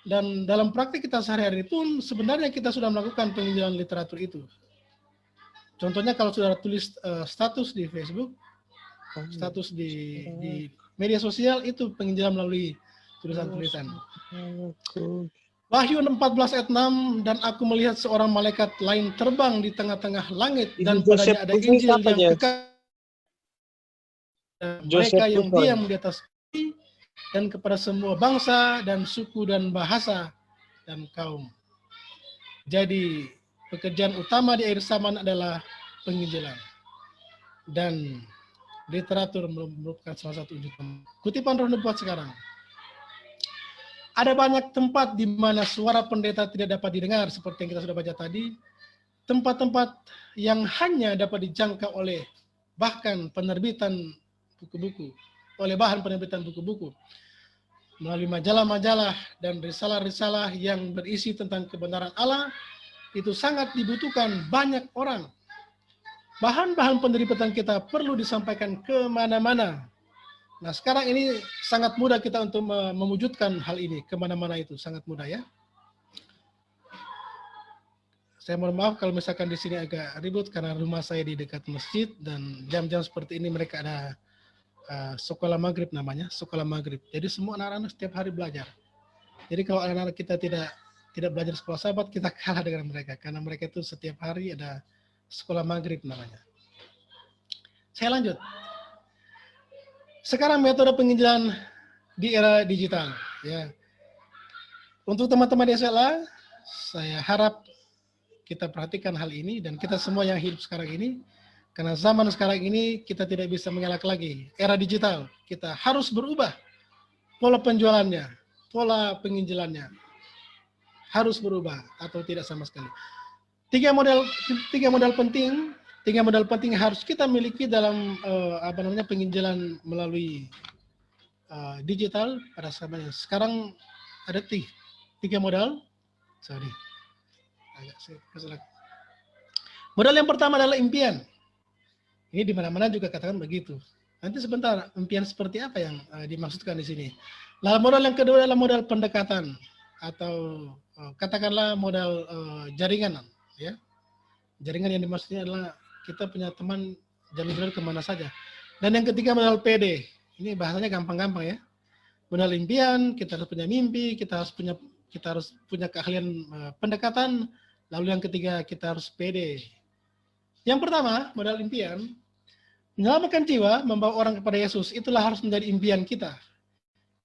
Dan dalam praktik kita sehari-hari pun sebenarnya kita sudah melakukan penginjilan literatur itu. Contohnya kalau saudara tulis status di Facebook, status di media sosial, itu penginjilan melalui tulisan-tulisan. Wahyu 14 ayat 6, dan aku melihat seorang malaikat lain terbang di tengah-tengah langit, dan Ibu Joseph padanya ada Putri Injil siapa, yang Jas? kekal. Joseph Mereka yang Putri. diam di atas bumi, dan kepada semua bangsa dan suku dan bahasa dan kaum. Jadi pekerjaan utama di akhir zaman adalah penginjilan. Dan literatur merupakan salah satu wujud. Kutipan Roh Nubuat sekarang. Ada banyak tempat di mana suara pendeta tidak dapat didengar, seperti yang kita sudah baca tadi. Tempat-tempat yang hanya dapat dijangkau oleh bahkan penerbitan buku-buku, oleh bahan penerbitan buku-buku, melalui majalah-majalah dan risalah-risalah yang berisi tentang kebenaran Allah, itu sangat dibutuhkan banyak orang. Bahan-bahan penerbitan kita perlu disampaikan kemana-mana. Nah, sekarang ini sangat mudah kita untuk mewujudkan hal ini kemana-mana, itu sangat mudah ya. Saya mohon maaf kalau misalkan di sini agak ribut karena rumah saya di dekat masjid dan jam-jam seperti ini mereka ada sekolah maghrib namanya, sekolah maghrib. Jadi semua anak-anak setiap hari belajar. Jadi kalau anak-anak kita tidak belajar sekolah sahabat, kita kalah dengan mereka karena mereka itu setiap hari ada sekolah maghrib namanya. Saya lanjut. Sekarang metode penginjilan di era digital, ya. Untuk teman-teman di SLA, saya harap kita perhatikan hal ini dan kita semua yang hidup sekarang ini, karena zaman sekarang ini kita tidak bisa mengelak lagi. Era digital, kita harus berubah pola penjualannya, pola penginjilannya harus berubah atau tidak sama sekali. Tiga modal penting harus kita miliki dalam penginjilan melalui digital pada zamannya. Sekarang ada tiga modal. Sorry. Modal yang pertama adalah impian. Ini di mana-mana juga katakan begitu. Nanti sebentar, impian seperti apa yang dimaksudkan di sini. Lalu modal yang kedua adalah modal pendekatan atau katakanlah modal jaringan, ya. Jaringan yang dimaksudnya adalah kita punya teman jalur kemana saja. Dan yang ketiga modal PD. Ini bahasanya gampang-gampang ya. Modal impian, kita harus punya mimpi, kita harus punya keahlian pendekatan. Lalu yang ketiga kita harus PD. Yang pertama modal impian, menyelamatkan jiwa, membawa orang kepada Yesus, itulah harus menjadi impian kita.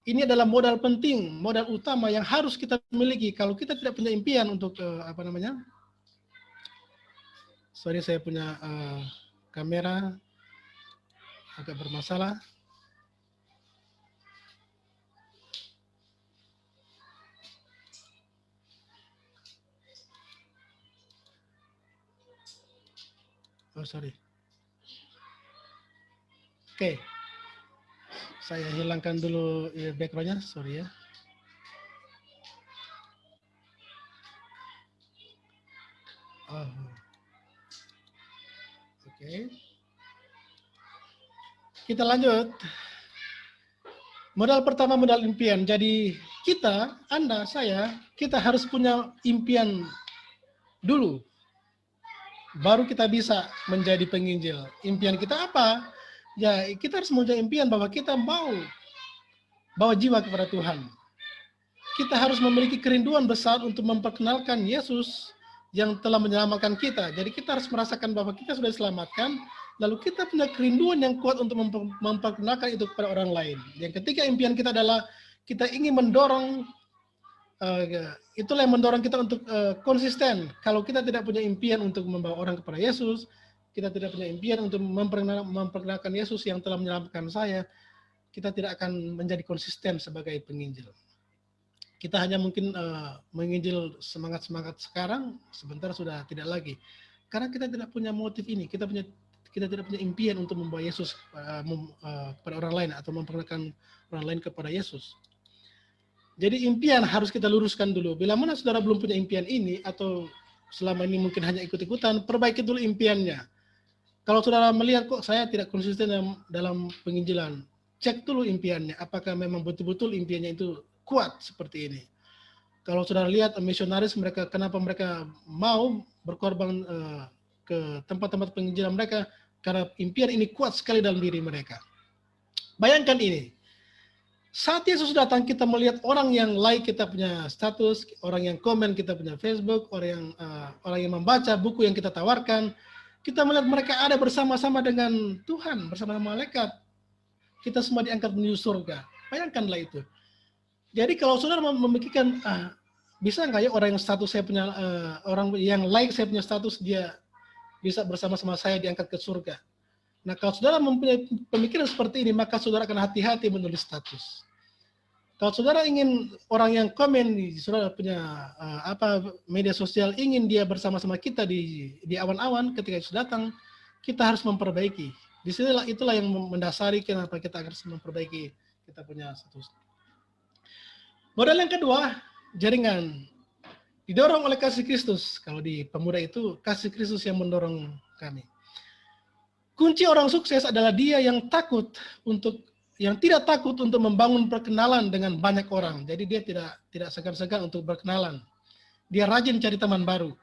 Ini adalah modal penting, modal utama yang harus kita miliki. Kalau kita tidak punya impian untuk sorry, saya punya kamera agak bermasalah. Oh, sorry. Oke. Saya hilangkan dulu background-nya, sorry ya. Oh. Oke. Kita lanjut. Modal pertama modal impian. Jadi kita, Anda, saya, kita harus punya impian dulu. Baru kita bisa menjadi penginjil. Impian kita apa? Ya, kita harus punya impian bahwa kita mau bawa jiwa kepada Tuhan. Kita harus memiliki kerinduan besar untuk memperkenalkan Yesus yang telah menyelamatkan kita. Jadi kita harus merasakan bahwa kita sudah diselamatkan, lalu kita punya kerinduan yang kuat untuk memperkenalkan itu kepada orang lain. Yang ketiga impian kita adalah kita ingin mendorong, itulah yang mendorong kita untuk konsisten. Kalau kita tidak punya impian untuk membawa orang kepada Yesus, kita tidak punya impian untuk memperkenalkan Yesus yang telah menyelamatkan saya, kita tidak akan menjadi konsisten sebagai penginjil. Kita hanya mungkin menginjil semangat-semangat sekarang, sebentar sudah tidak lagi. Karena kita tidak punya motif ini, kita tidak punya impian untuk membawa Yesus kepada orang lain atau memperkenalkan orang lain kepada Yesus. Jadi impian harus kita luruskan dulu. Bila mana saudara belum punya impian ini atau selama ini mungkin hanya ikut-ikutan, perbaiki dulu impiannya. Kalau saudara melihat kok saya tidak konsisten dalam penginjilan, cek dulu impiannya. Apakah memang betul-betul impiannya itu kuat seperti ini. Kalau saudara lihat misionaris mereka, kenapa mereka mau berkorban ke tempat-tempat penginjilan mereka, karena impian ini kuat sekali dalam diri mereka. Bayangkan ini, Saat Yesus datang, kita melihat orang yang like kita punya status, orang yang komen kita punya Facebook, orang yang membaca buku yang kita tawarkan. Kita melihat mereka ada bersama-sama dengan Tuhan, bersama malaikat. Kita semua diangkat menuju surga. Bayangkanlah itu. Jadi kalau saudara memikirkan, bisa nggak ya orang yang status saya punya, orang yang like saya punya status, dia bisa bersama-sama saya diangkat ke surga. Nah, kalau saudara mempunyai pemikiran seperti ini, maka saudara akan hati-hati menulis status. Kalau saudara ingin orang yang komen di saudara punya media sosial, ingin dia bersama-sama kita di awan-awan ketika Yesus datang, kita harus memperbaiki. Disinilah itulah yang mendasari kenapa kita harus memperbaiki kita punya status. Modal yang kedua, jaringan. Didorong oleh kasih Kristus. Kalau di pemuda itu, kasih Kristus yang mendorong kami. Kunci orang sukses adalah dia yang tidak takut untuk membangun perkenalan dengan banyak orang. Jadi dia tidak segan-segan untuk berkenalan. Dia rajin cari teman baru.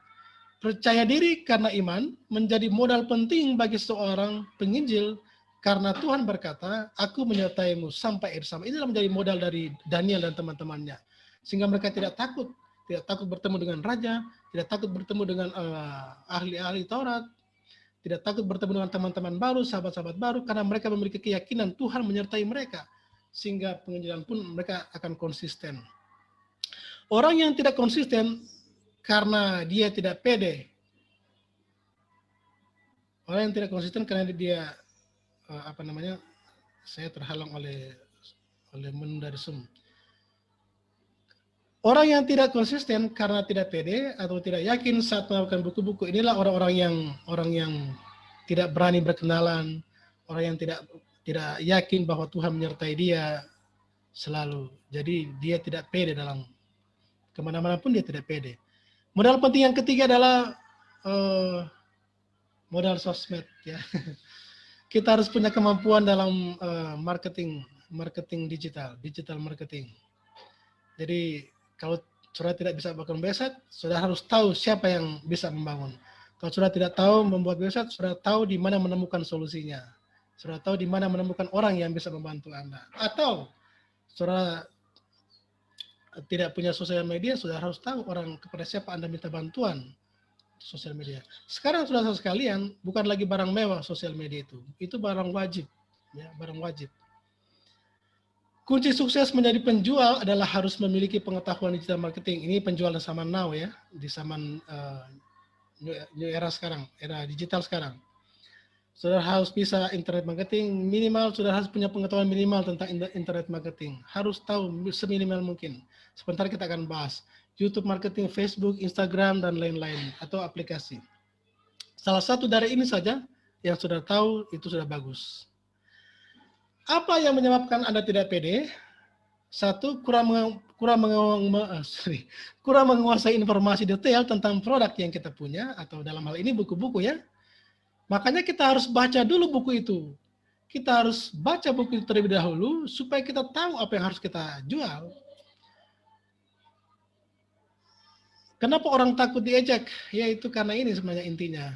Percaya diri karena iman menjadi modal penting bagi seorang penginjil karena Tuhan berkata, aku menyertaimu sampai akhir zaman. Inilah menjadi modal dari Daniel dan teman-temannya. Sehingga mereka tidak takut bertemu dengan raja, tidak takut bertemu dengan ahli-ahli Taurat, tidak takut bertemu dengan teman-teman baru, sahabat-sahabat baru, karena mereka memiliki keyakinan Tuhan menyertai mereka. Sehingga penginjilan pun mereka akan konsisten. Orang yang tidak konsisten karena dia tidak pede. Orang yang tidak konsisten karena dia, saya terhalang oleh menu dari Zoom. Orang yang tidak konsisten karena tidak pede atau tidak yakin saat melakukan buku-buku, inilah orang yang tidak berani berkenalan, orang yang tidak yakin bahwa Tuhan menyertai dia selalu. Jadi dia tidak pede dalam kemana-mana pun dia tidak pede. Modal penting yang ketiga adalah modal sosmed. Ya. Kita harus punya kemampuan dalam marketing digital marketing. Jadi kalau saudara tidak bisa membangun website, saudara harus tahu siapa yang bisa membangun. Kalau saudara tidak tahu membuat website, saudara tahu di mana menemukan solusinya. Saudara tahu di mana menemukan orang yang bisa membantu Anda. Atau saudara tidak punya sosial media, saudara harus tahu orang kepada siapa Anda minta bantuan sosial media. Sekarang saudara sekalian, bukan lagi barang mewah sosial media itu. Itu barang wajib. Ya, barang wajib. Kunci sukses menjadi penjual adalah harus memiliki pengetahuan digital marketing. Ini penjual zaman now ya, di zaman new era sekarang, era digital sekarang. Saudara harus bisa internet marketing minimal, saudara harus punya pengetahuan minimal tentang internet marketing. Harus tahu seminimal mungkin. Sebentar kita akan bahas YouTube marketing, Facebook, Instagram, dan lain-lain, atau aplikasi. Salah satu dari ini saja yang saudara tahu itu sudah bagus. Apa yang menyebabkan Anda tidak pede? Satu, kurang menguasai informasi detail tentang produk yang kita punya, atau dalam hal ini buku-buku ya. Makanya kita harus baca dulu buku itu. Kita harus baca buku itu terlebih dahulu, supaya kita tahu apa yang harus kita jual. Kenapa orang takut diejek? Yaitu karena ini sebenarnya intinya.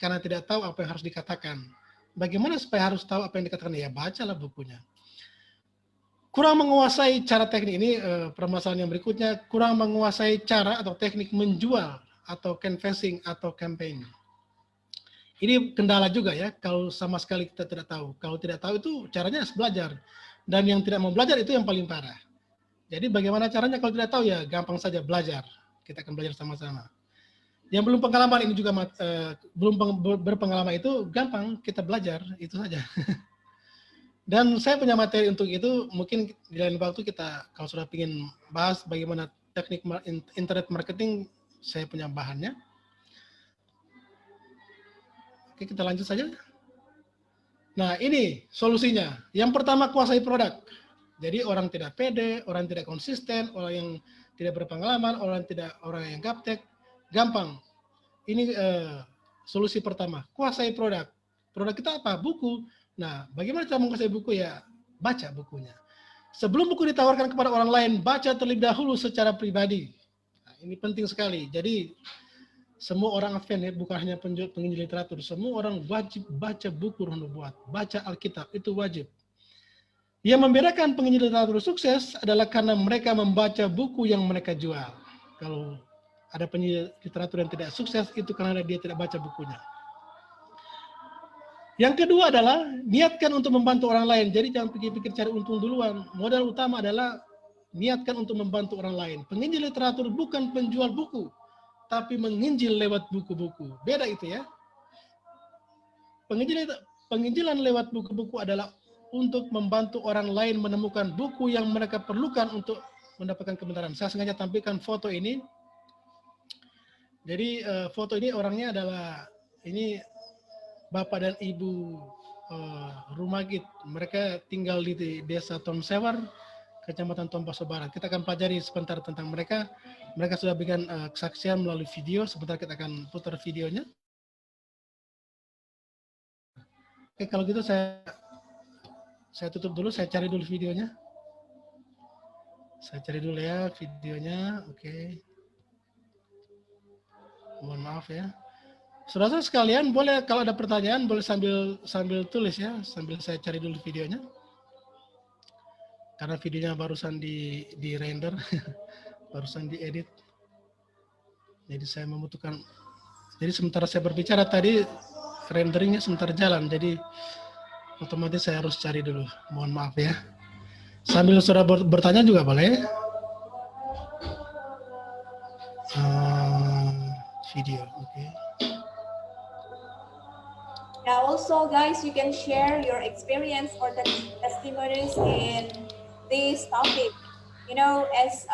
Karena tidak tahu apa yang harus dikatakan. Bagaimana supaya harus tahu apa yang dikatakan? Ya bacalah bukunya. Kurang menguasai cara teknik ini, permasalahan yang berikutnya, kurang menguasai cara atau teknik menjual atau canvassing atau campaign. Ini kendala juga ya, kalau sama sekali kita tidak tahu. Kalau tidak tahu itu caranya harus belajar. Dan yang tidak mau belajar itu yang paling parah. Jadi bagaimana caranya kalau tidak tahu ya gampang saja belajar. Kita akan belajar sama-sama. Yang belum pengalaman ini juga belum berpengalaman itu gampang kita belajar itu saja. Dan saya punya materi untuk itu, mungkin di lain waktu kita kalau sudah ingin bahas bagaimana teknik internet marketing, saya punya bahannya. Oke, kita lanjut saja. Nah, ini solusinya. Yang pertama, kuasai produk. Jadi orang tidak pede, orang tidak konsisten, orang yang tidak berpengalaman, orang yang gaptek, gampang. Ini solusi pertama, kuasai produk. Produk kita apa? Buku. Nah, bagaimana cara menguasai buku ya? Baca bukunya. Sebelum buku ditawarkan kepada orang lain, baca terlebih dahulu secara pribadi. Nah, ini penting sekali. Jadi semua orang Advent ya, bukan hanya penginjil literatur, semua orang wajib baca buku Roh Nubuat, baca Alkitab, itu wajib. Yang membedakan penginjil literatur sukses adalah karena mereka membaca buku yang mereka jual. Kalau ada penginjil literatur yang tidak sukses, itu karena dia tidak baca bukunya. Yang kedua adalah niatkan untuk membantu orang lain. Jadi jangan pikir-pikir cari untung duluan. Modal utama adalah niatkan untuk membantu orang lain. Penginjil literatur bukan penjual buku, tapi menginjil lewat buku-buku. Beda itu ya. Penginjilan lewat buku-buku adalah untuk membantu orang lain menemukan buku yang mereka perlukan untuk mendapatkan kebenaran. Saya sengaja tampilkan foto ini. Jadi foto ini orangnya adalah ini Bapak dan Ibu Rumagit. Mereka tinggal di desa Tonsewar, Kecamatan Tompaso Barat. Kita akan pelajari sebentar tentang mereka. Mereka sudah berikan kesaksian melalui video. Sebentar kita akan putar videonya. Oke, kalau gitu saya tutup dulu, saya cari dulu videonya. Saya cari dulu ya videonya, oke. Mohon maaf ya. Saudara sekalian, boleh kalau ada pertanyaan boleh sambil tulis ya, sambil saya cari dulu videonya. Karena videonya barusan di render, barusan diedit. Jadi saya membutuhkan. Jadi sementara saya berbicara tadi renderingnya sebentar jalan, jadi otomatis saya harus cari dulu. Mohon maaf ya. Sambil saudara bertanya juga boleh. Video, oke. Now also guys, you can share your experience or testimonies in this topic. You know, as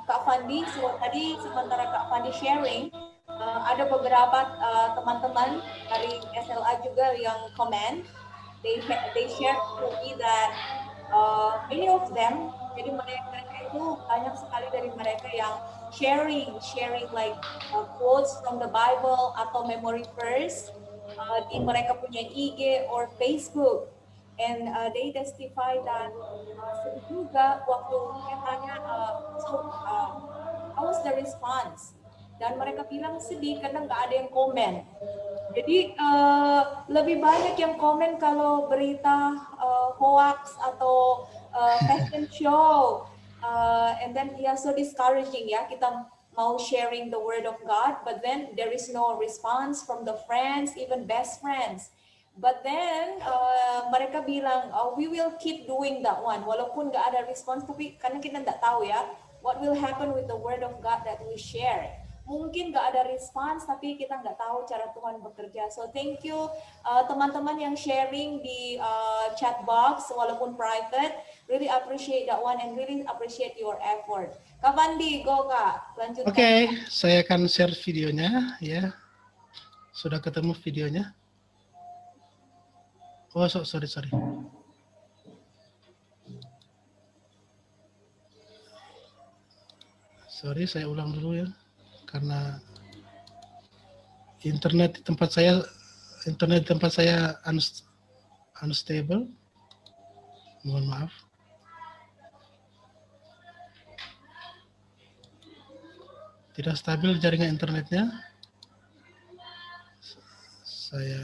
Kak Fandi, so tadi sementara Kak Fandi sharing, ada beberapa teman-teman dari SLA juga yang comment. They share to me that many of them, jadi mereka itu banyak sekali dari mereka yang sharing like quotes from the Bible atau memory verse di mereka punya IG or Facebook, and they testify that juga waktu saya tanya how was the response, dan mereka bilang sedih karena nggak ada yang komen. Jadi lebih banyak yang komen kalau berita hoax atau fashion show, and then so discouraging ya, kita mau sharing the word of God, but then there is no response from the friends, even best friends. But then mereka bilang, we will keep doing that one, walaupun nggak ada response, tapi karena kita nggak tahu ya, what will happen with the word of God that we share. Mungkin nggak ada response, tapi kita nggak tahu cara Tuhan bekerja. So thank you teman-teman yang sharing di chat box, walaupun private. Really appreciate that one and really appreciate your effort. Kak Fandi, go Kak, lanjutkan. Oke, saya akan share videonya ya. Sudah ketemu videonya? Oh, sorry. Sorry, saya ulang dulu ya. Karena internet di tempat saya unstable. Mohon maaf. Tidak stabil jaringan internetnya. Sorry.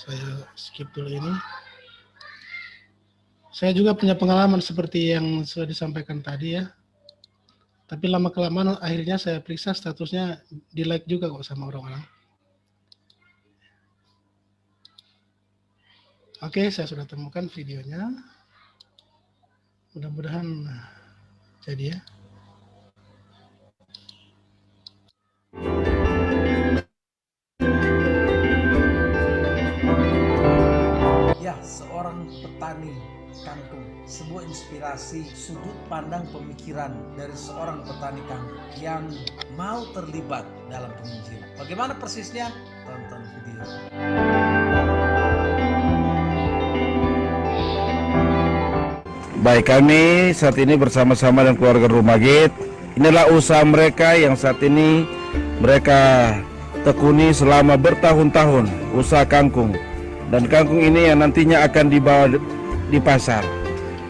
Saya skip dulu ini. Saya juga punya pengalaman seperti yang sudah disampaikan tadi ya. Tapi lama-kelamaan akhirnya saya periksa statusnya di-like juga kok sama orang-orang. Oke, saya sudah temukan videonya. Mudah-mudahan jadi ya. Ya, seorang petani kangkung, sebuah inspirasi sudut pandang pemikiran dari seorang petani kangkung yang mau terlibat dalam penginjilan. Bagaimana persisnya? Tonton video. Baik, kami saat ini bersama-sama dengan keluarga Rumagit. Inilah usaha mereka yang saat ini mereka tekuni selama bertahun-tahun, usaha kangkung. Dan kangkung ini yang nantinya akan dibawa di pasar.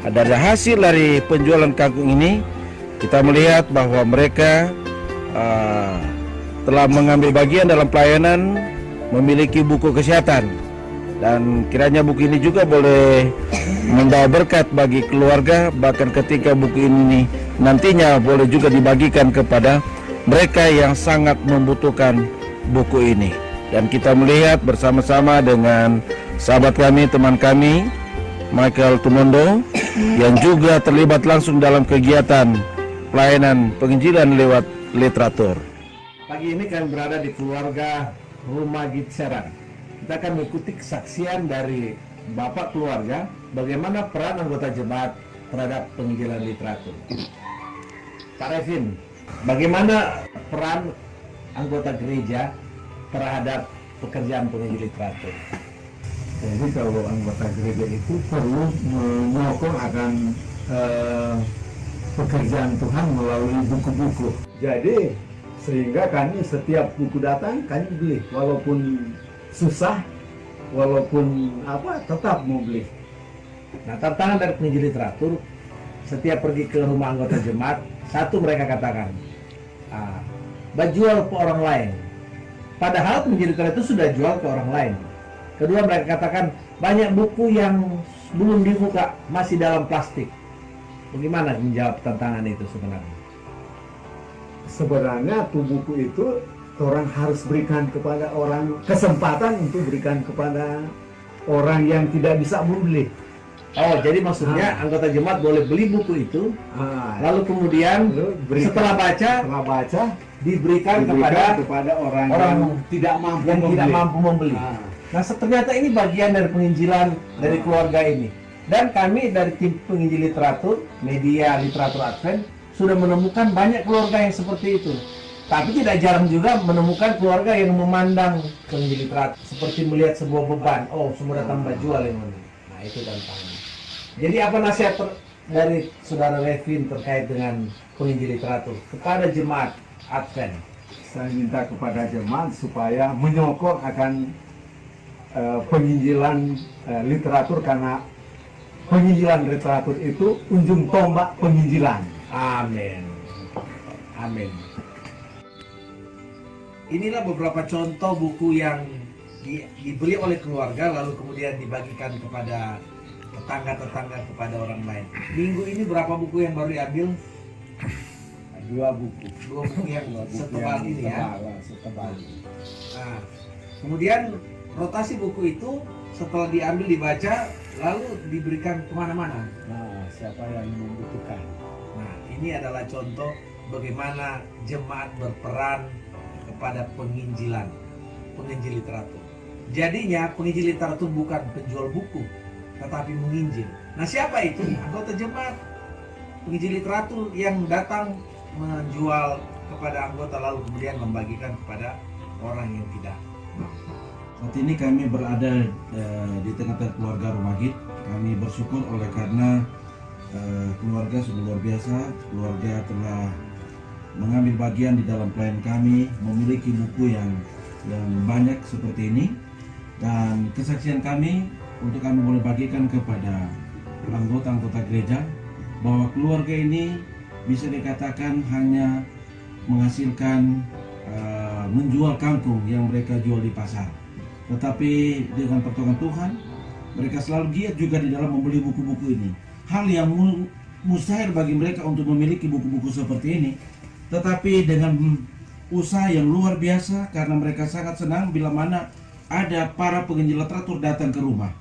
Ada hasil dari penjualan kangkung ini, Kita melihat bahwa mereka telah mengambil bagian dalam pelayanan, memiliki buku kesehatan, dan kiranya buku ini juga boleh membawa berkat bagi keluarga, bahkan ketika buku ini nantinya boleh juga dibagikan kepada mereka yang sangat membutuhkan buku ini. Dan kita melihat bersama-sama dengan sahabat kami, teman kami Michael Tumondo yang juga terlibat langsung dalam kegiatan pelayanan penginjilan lewat literatur. Pagi ini kami berada di keluarga Rumagit Serang. Kita akan mengikuti kesaksian dari Bapak keluarga bagaimana peran anggota jemaat terhadap penginjilan literatur. Pak Revin, bagaimana peran anggota gereja terhadap pekerjaan penginjil literatur? Jadi kalau anggota gereja itu perlu menyokong akan pekerjaan Tuhan melalui buku-buku. Jadi sehingga kami setiap buku datang kami beli, walaupun susah, walaupun apa, tetap mau beli. Nah, tantangan dari penginjil literatur, setiap pergi ke rumah anggota jemaat, satu mereka katakan, jual ke orang lain. Padahal penginjil literatur itu sudah jual ke orang lain. Kedua, mereka katakan banyak buku yang belum dibuka, masih dalam plastik. Bagaimana menjawab tantangan itu sebenarnya? Sebenarnya tuh buku itu orang harus berikan kepada orang, kesempatan untuk berikan kepada orang yang tidak bisa membeli. Oh, jadi maksudnya anggota jemaat boleh beli buku itu, lalu kemudian setelah baca diberikan kepada orang yang tidak mampu membeli. Nah, ternyata ini bagian dari penginjilan dari keluarga ini. Dan kami dari tim penginjil literatur, media literatur Advent, sudah menemukan banyak keluarga yang seperti itu. Tapi tidak jarang juga menemukan keluarga yang memandang penginjil literatur seperti melihat sebuah beban. Oh, semua datang jual yang ini. Nah, itu tantangan. Jadi apa nasihat dari Saudara Revin terkait dengan penginjil literatur kepada jemaat Advent? Saya minta kepada jemaat supaya menyokong akan penginjilan literatur, karena penginjilan literatur itu ujung tombak penginjilan. Amin. Amin. Inilah beberapa contoh buku yang dibeli oleh keluarga lalu kemudian dibagikan kepada tetangga-tetangga, kepada orang lain. Minggu ini berapa buku yang baru diambil? Dua buku yang setebal ini ya. Setebal. Nah, kemudian rotasi buku itu setelah diambil dibaca lalu diberikan kemana-mana. Nah, siapa yang membutuhkan. Nah, ini adalah contoh bagaimana jemaat berperan kepada penginjil literatur. Jadinya penginjil literatur bukan penjual buku, tetapi menginjil. Nah, siapa itu? Anggota jemaat penginjil literatur yang datang menjual kepada anggota lalu kemudian membagikan kepada orang yang tidak. Saat ini kami berada di tengah-tengah keluarga Rumagit. Kami bersyukur oleh karena keluarga sudah luar biasa. Keluarga telah mengambil bagian di dalam pelayanan kami, memiliki buku yang banyak seperti ini. Dan kesaksian kami untuk kami boleh bagikan kepada anggota-anggota gereja bahwa keluarga ini bisa dikatakan hanya menghasilkan menjual kangkung yang mereka jual di pasar. Tetapi dengan pertolongan Tuhan, mereka selalu giat juga di dalam membeli buku-buku ini. Hal yang mustahil bagi mereka untuk memiliki buku-buku seperti ini. Tetapi dengan usaha yang luar biasa, karena mereka sangat senang bila mana ada para penginjil literatur datang ke rumah.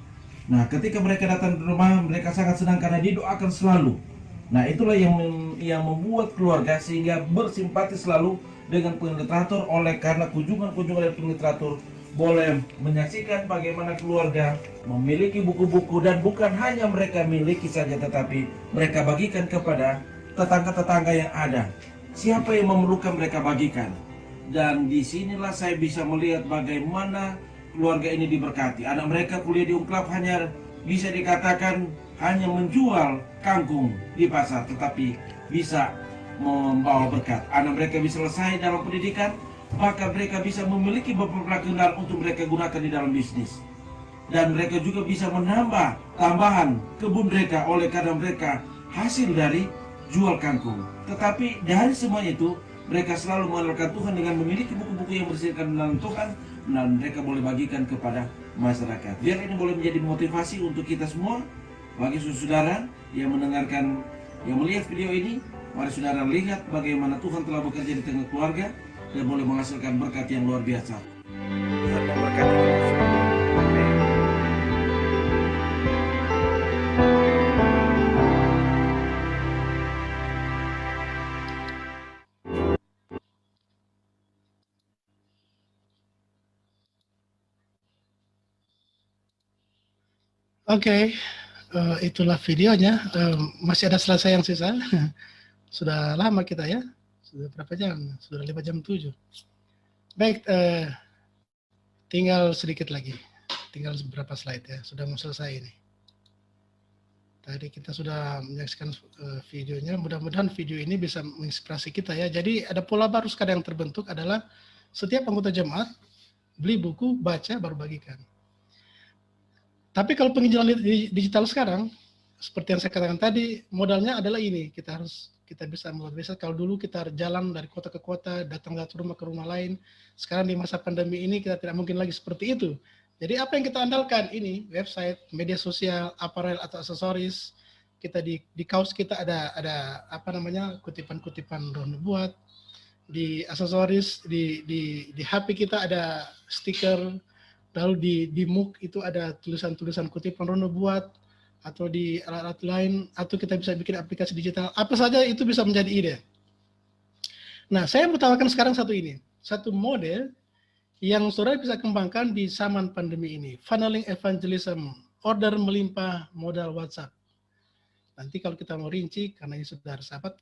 Nah, ketika mereka datang ke rumah, mereka sangat senang karena didoakan selalu. Nah, itulah yang membuat keluarga sehingga bersimpati selalu dengan penginjil literatur, oleh karena kunjungan-kunjungan dari penginjil literatur boleh menyaksikan bagaimana keluarga memiliki buku-buku, dan bukan hanya mereka miliki saja, tetapi mereka bagikan kepada tetangga-tetangga yang ada. Siapa yang memerlukan mereka bagikan. Dan disinilah saya bisa melihat bagaimana keluarga ini diberkati. Anak mereka kuliah di Unclub hanya bisa dikatakan hanya menjual kangkung di pasar, tetapi bisa membawa berkat. Anak mereka bisa selesai dalam pendidikan, maka mereka bisa memiliki beberapa kendaraan untuk mereka gunakan di dalam bisnis. Dan mereka juga bisa menambah tambahan kebun mereka oleh karena mereka hasil dari jual kangkung. Tetapi dari semua itu, mereka selalu mengandalkan Tuhan dengan memiliki buku-buku yang bersihkan dalam Tuhan, dan mereka boleh bagikan kepada masyarakat. Biar ini boleh menjadi motivasi untuk kita semua, bagi saudara yang mendengarkan, yang melihat video ini, mari saudara lihat bagaimana Tuhan telah bekerja di tengah keluarga dan boleh menghasilkan berkat yang luar biasa. Tuhan memberkati kita semua. Amin. Oke, itulah videonya. Masih ada selesai yang sisa. Sudah lama kita ya. Sudah berapa jam? Sudah 5 jam 7. Baik, tinggal sedikit lagi. Tinggal beberapa slide ya. Sudah mau selesai ini. Tadi kita sudah menyaksikan videonya. Mudah-mudahan video ini bisa menginspirasi kita ya. Jadi ada pola baru sekarang yang terbentuk adalah setiap anggota jemaat beli buku, baca, baru bagikan. Tapi kalau penginjilan digital sekarang, seperti yang saya katakan tadi, modalnya adalah ini. Kita bisa luar biasa. Kalau dulu kita jalan dari kota ke kota, datang satu rumah ke rumah lain. Sekarang di masa pandemi ini kita tidak mungkin lagi seperti itu. Jadi apa yang kita andalkan ini, website, media sosial, aparel atau aksesoris. Kita di kaos kita ada apa namanya, kutipan-kutipan Roh Nubuat. Di aksesoris, di HP kita ada stiker. Lalu di MOOC itu ada tulisan-tulisan kutipan Roh Nubuat, atau di alat-alat lain, atau kita bisa bikin aplikasi digital, apa saja itu bisa menjadi ide. Nah, saya mau tawarkan sekarang satu model yang saudara bisa kembangkan di zaman pandemi ini, funneling evangelism, order melimpah modal WhatsApp. Nanti kalau kita mau rinci, karena ini sudah sahabat,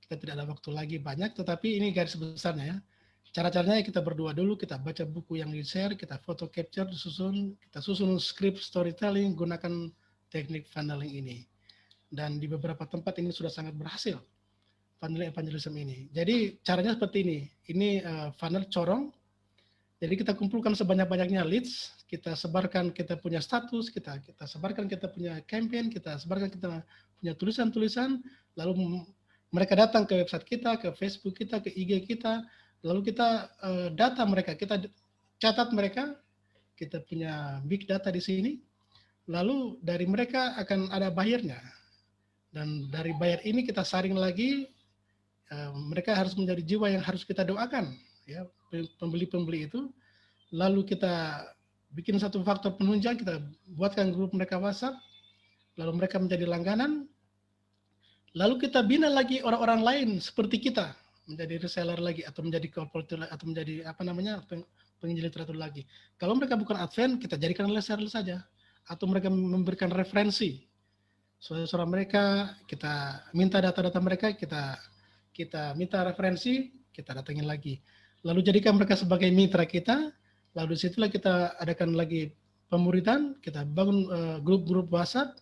kita tidak ada waktu lagi banyak, tetapi ini garis besarnya ya. Cara-caranya kita berdua dulu, kita baca buku yang di-share, kita foto capture, kita susun script storytelling, gunakan teknik funneling ini. Dan di beberapa tempat ini sudah sangat berhasil, funneling evangelism ini. Jadi caranya seperti ini. Ini funnel corong. Jadi kita kumpulkan sebanyak-banyaknya leads, kita sebarkan kita punya status, kita sebarkan kita punya campaign, kita sebarkan kita punya tulisan-tulisan, lalu mereka datang ke website kita, ke Facebook kita, ke IG kita, lalu kita data mereka, kita catat mereka, kita punya big data di sini, lalu dari mereka akan ada bayarnya. Dan dari bayar ini kita saring lagi, mereka harus menjadi jiwa yang harus kita doakan, ya, pembeli-pembeli itu. Lalu kita bikin satu faktor penunjang, kita buatkan grup mereka WhatsApp, lalu mereka menjadi langganan, lalu kita bina lagi orang-orang lain seperti kita, menjadi reseller lagi, atau menjadi corporate, atau menjadi apa namanya, penginjil literatur lagi. Kalau mereka bukan Advent, kita jadikan reseller saja, atau mereka memberikan referensi. Saudara mereka, kita minta data-data mereka, kita minta referensi, kita datangin lagi. Lalu jadikan mereka sebagai mitra kita, lalu disitulah kita adakan lagi pemuridan, kita bangun grup-grup WhatsApp,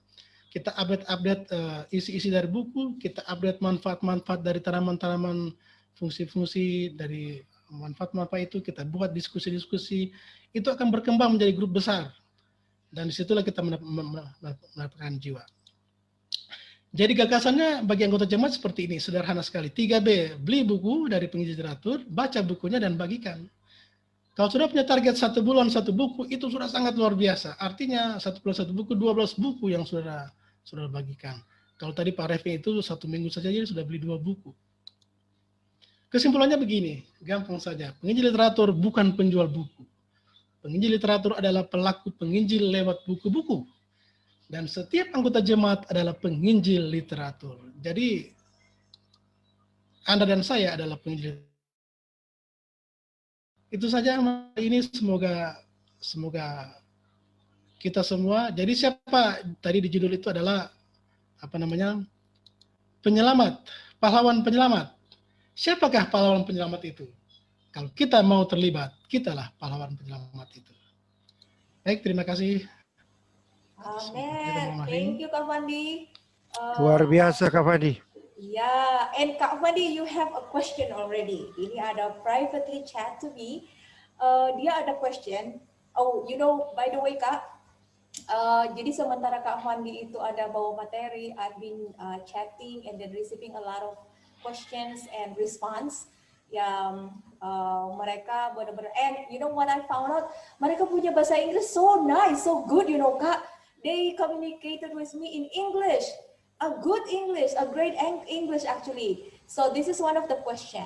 kita update isi-isi dari buku, kita update manfaat-manfaat dari tanaman-tanaman, fungsi-fungsi dari manfaat-manfaat itu, kita buat diskusi-diskusi, itu akan berkembang menjadi grup besar. Dan disitulah kita mendapatkan jiwa. Jadi gagasannya bagi anggota jemaat seperti ini, sederhana sekali. 3B, beli buku dari penginjil literatur, baca bukunya dan bagikan. Kalau sudah punya target 1 bulan 1 buku, itu sudah sangat luar biasa. Artinya 1 bulan 1 buku, 12 buku yang sudah bagikan. Kalau tadi Pak Revi itu 1 minggu saja dia sudah beli 2 buku. Kesimpulannya begini, gampang saja. Penginjil literatur bukan penjual buku. Penginjil literatur adalah pelaku penginjil lewat buku-buku. Dan setiap anggota jemaat adalah penginjil literatur. Jadi, Anda dan saya adalah penginjil. Itu saja ini, semoga kita semua. Jadi siapa tadi di judul itu adalah apa namanya? Penyelamat, pahlawan penyelamat. Siapakah pahlawan penyelamat itu? Kalau kita mau terlibat, kitalah pahlawan penyelamat itu. Baik, terima kasih. Amen. Thank you, Kak Fandi. Luar biasa, Kak Fandi. Yeah, and Kak Fandi, you have a question already. Ini ada privately chat to me. Dia ada question. Oh, you know, by the way, Kak, Jadi sementara Kak Fandi itu ada bawa materi, I've been chatting and then receiving a lot of questions and response yang mereka benar-benar, and you know what I found out, mereka punya bahasa Inggris so nice, so good, you know Kak. They communicated with me in English, a good English, a great English actually. So this is one of the question.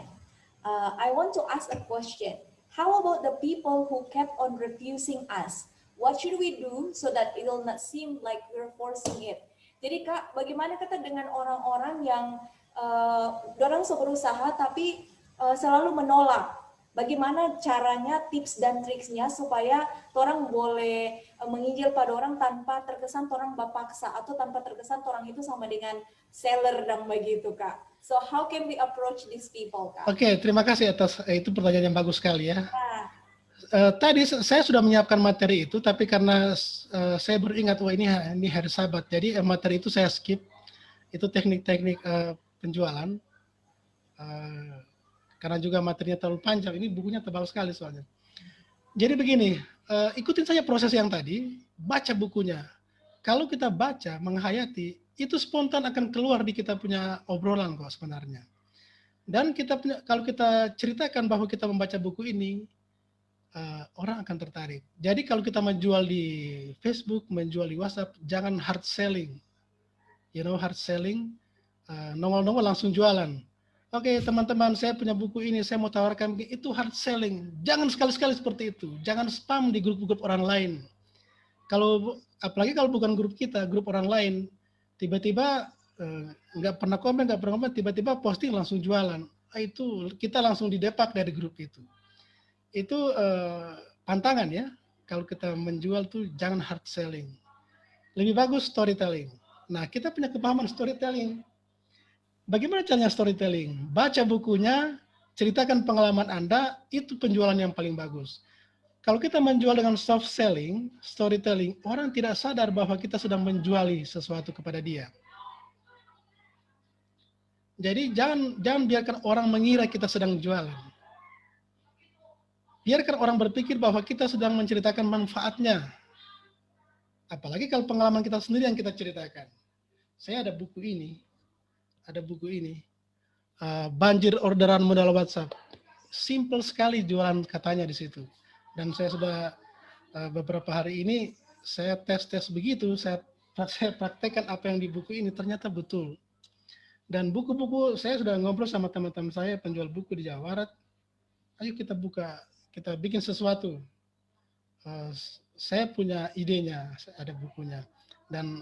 I want to ask a question. How about the people who kept on refusing us? What should we do so that it will not seem like we're forcing it? Jadi Kak, bagaimana kita dengan orang-orang yang dorang berusaha tapi selalu menolak? Bagaimana caranya, tips dan triksnya supaya orang boleh menginjil pada orang tanpa terkesan orang bapaksa atau tanpa terkesan orang itu sama dengan seller dan begitu Kak. So how can we approach these people Kak? Oke, terima kasih atas itu pertanyaan yang bagus sekali ya. Tadi saya sudah menyiapkan materi itu, tapi karena saya beringat, wah ini hari Sabat, jadi materi itu saya skip. Itu teknik-teknik penjualan. Karena juga materinya terlalu panjang, ini bukunya tebal sekali soalnya. Jadi begini, ikutin saja proses yang tadi, baca bukunya. Kalau kita baca, menghayati, itu spontan akan keluar di kita punya obrolan kok sebenarnya. Dan kalau kita ceritakan bahwa kita membaca buku ini, orang akan tertarik. Jadi kalau kita menjual di Facebook, menjual di WhatsApp, jangan hard selling. You know, hard selling, nongol-nongol langsung jualan. Oke, teman-teman, saya punya buku ini, saya mau tawarkan, itu hard selling. Jangan sekali-sekali seperti itu. Jangan spam di grup-grup orang lain. Apalagi kalau bukan grup kita, grup orang lain, tiba-tiba nggak pernah komen, tiba-tiba posting langsung jualan. Itu kita langsung didepak dari grup itu. Itu pantangan ya. Kalau kita menjual tuh jangan hard selling. Lebih bagus storytelling. Nah, kita punya kepahaman storytelling. Bagaimana caranya storytelling? Baca bukunya, ceritakan pengalaman Anda, itu penjualan yang paling bagus. Kalau kita menjual dengan soft selling, storytelling, orang tidak sadar bahwa kita sedang menjuali sesuatu kepada dia. Jadi jangan biarkan orang mengira kita sedang jualan. Biarkan orang berpikir bahwa kita sedang menceritakan manfaatnya. Apalagi kalau pengalaman kita sendiri yang kita ceritakan. Saya ada buku ini. Banjir orderan modal WhatsApp. Simple sekali jualan katanya di situ. Dan saya sudah beberapa hari ini saya tes begitu, saya praktekkan apa yang di buku ini, ternyata betul. Dan buku-buku, saya sudah ngobrol sama teman-teman saya penjual buku di Jawa Barat. Ayo kita buka, kita bikin sesuatu. Saya punya idenya, ada bukunya. Dan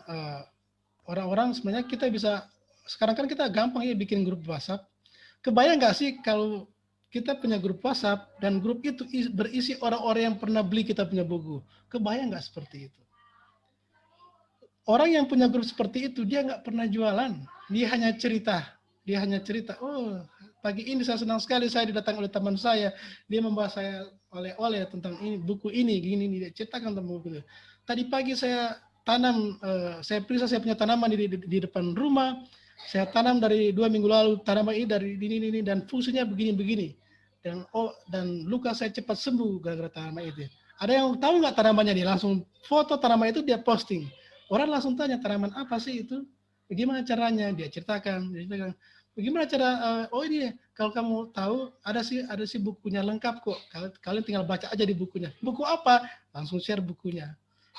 orang-orang sebenarnya kita bisa, sekarang kan kita gampang ya bikin grup WhatsApp. Kebayang nggak sih kalau kita punya grup WhatsApp dan grup itu berisi orang-orang yang pernah beli kita punya buku? Kebayang nggak seperti itu? Orang yang punya grup seperti itu, dia nggak pernah jualan. Dia hanya cerita. Oh, pagi ini saya senang sekali saya didatangi oleh teman saya. Dia membawa saya oleh-oleh tentang ini, buku ini, gini, dia ceritakan tentang buku itu. Tadi pagi saya tanam, saya periksa saya punya tanaman di depan rumah. Saya tanam dari 2 minggu lalu, tanaman ini dari ini, dan fungsinya begini-begini. Dan luka saya cepat sembuh gara-gara tanaman itu. Ada yang tahu nggak tanamannya? Dia langsung foto tanaman itu, dia posting. Orang langsung tanya, tanaman apa sih itu? Bagaimana caranya? Dia ceritakan. Bagaimana cara? Oh ini, kalau kamu tahu ada sih bukunya lengkap kok. Kalian tinggal baca aja di bukunya. Buku apa? Langsung share bukunya.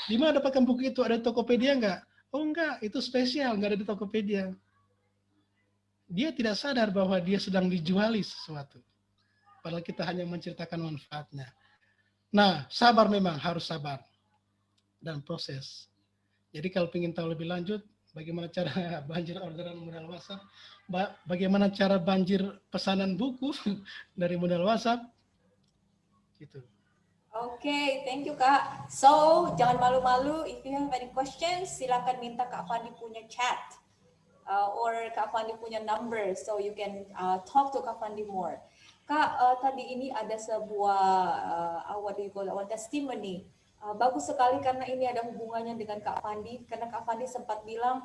Di mana dapatkan buku itu? Ada di Tokopedia nggak? Oh enggak, itu spesial, nggak ada di Tokopedia. Dia tidak sadar bahwa dia sedang dijuali sesuatu. Padahal kita hanya menceritakan manfaatnya. Nah, sabar memang, harus sabar. Dan proses. Jadi kalau ingin tahu lebih lanjut, bagaimana cara banjir orderan modal WhatsApp, bagaimana cara banjir pesanan buku dari modal WhatsApp, gitu. Oke, thank you Kak. So, jangan malu-malu. If you have any questions, silakan minta Kak Fandi punya chat. Or Kak Fandi punya number, so you can talk to Kak Fandi more. Kak, tadi ini ada sebuah testimony. Bagus sekali karena ini ada hubungannya dengan Kak Fandi, karena Kak Fandi sempat bilang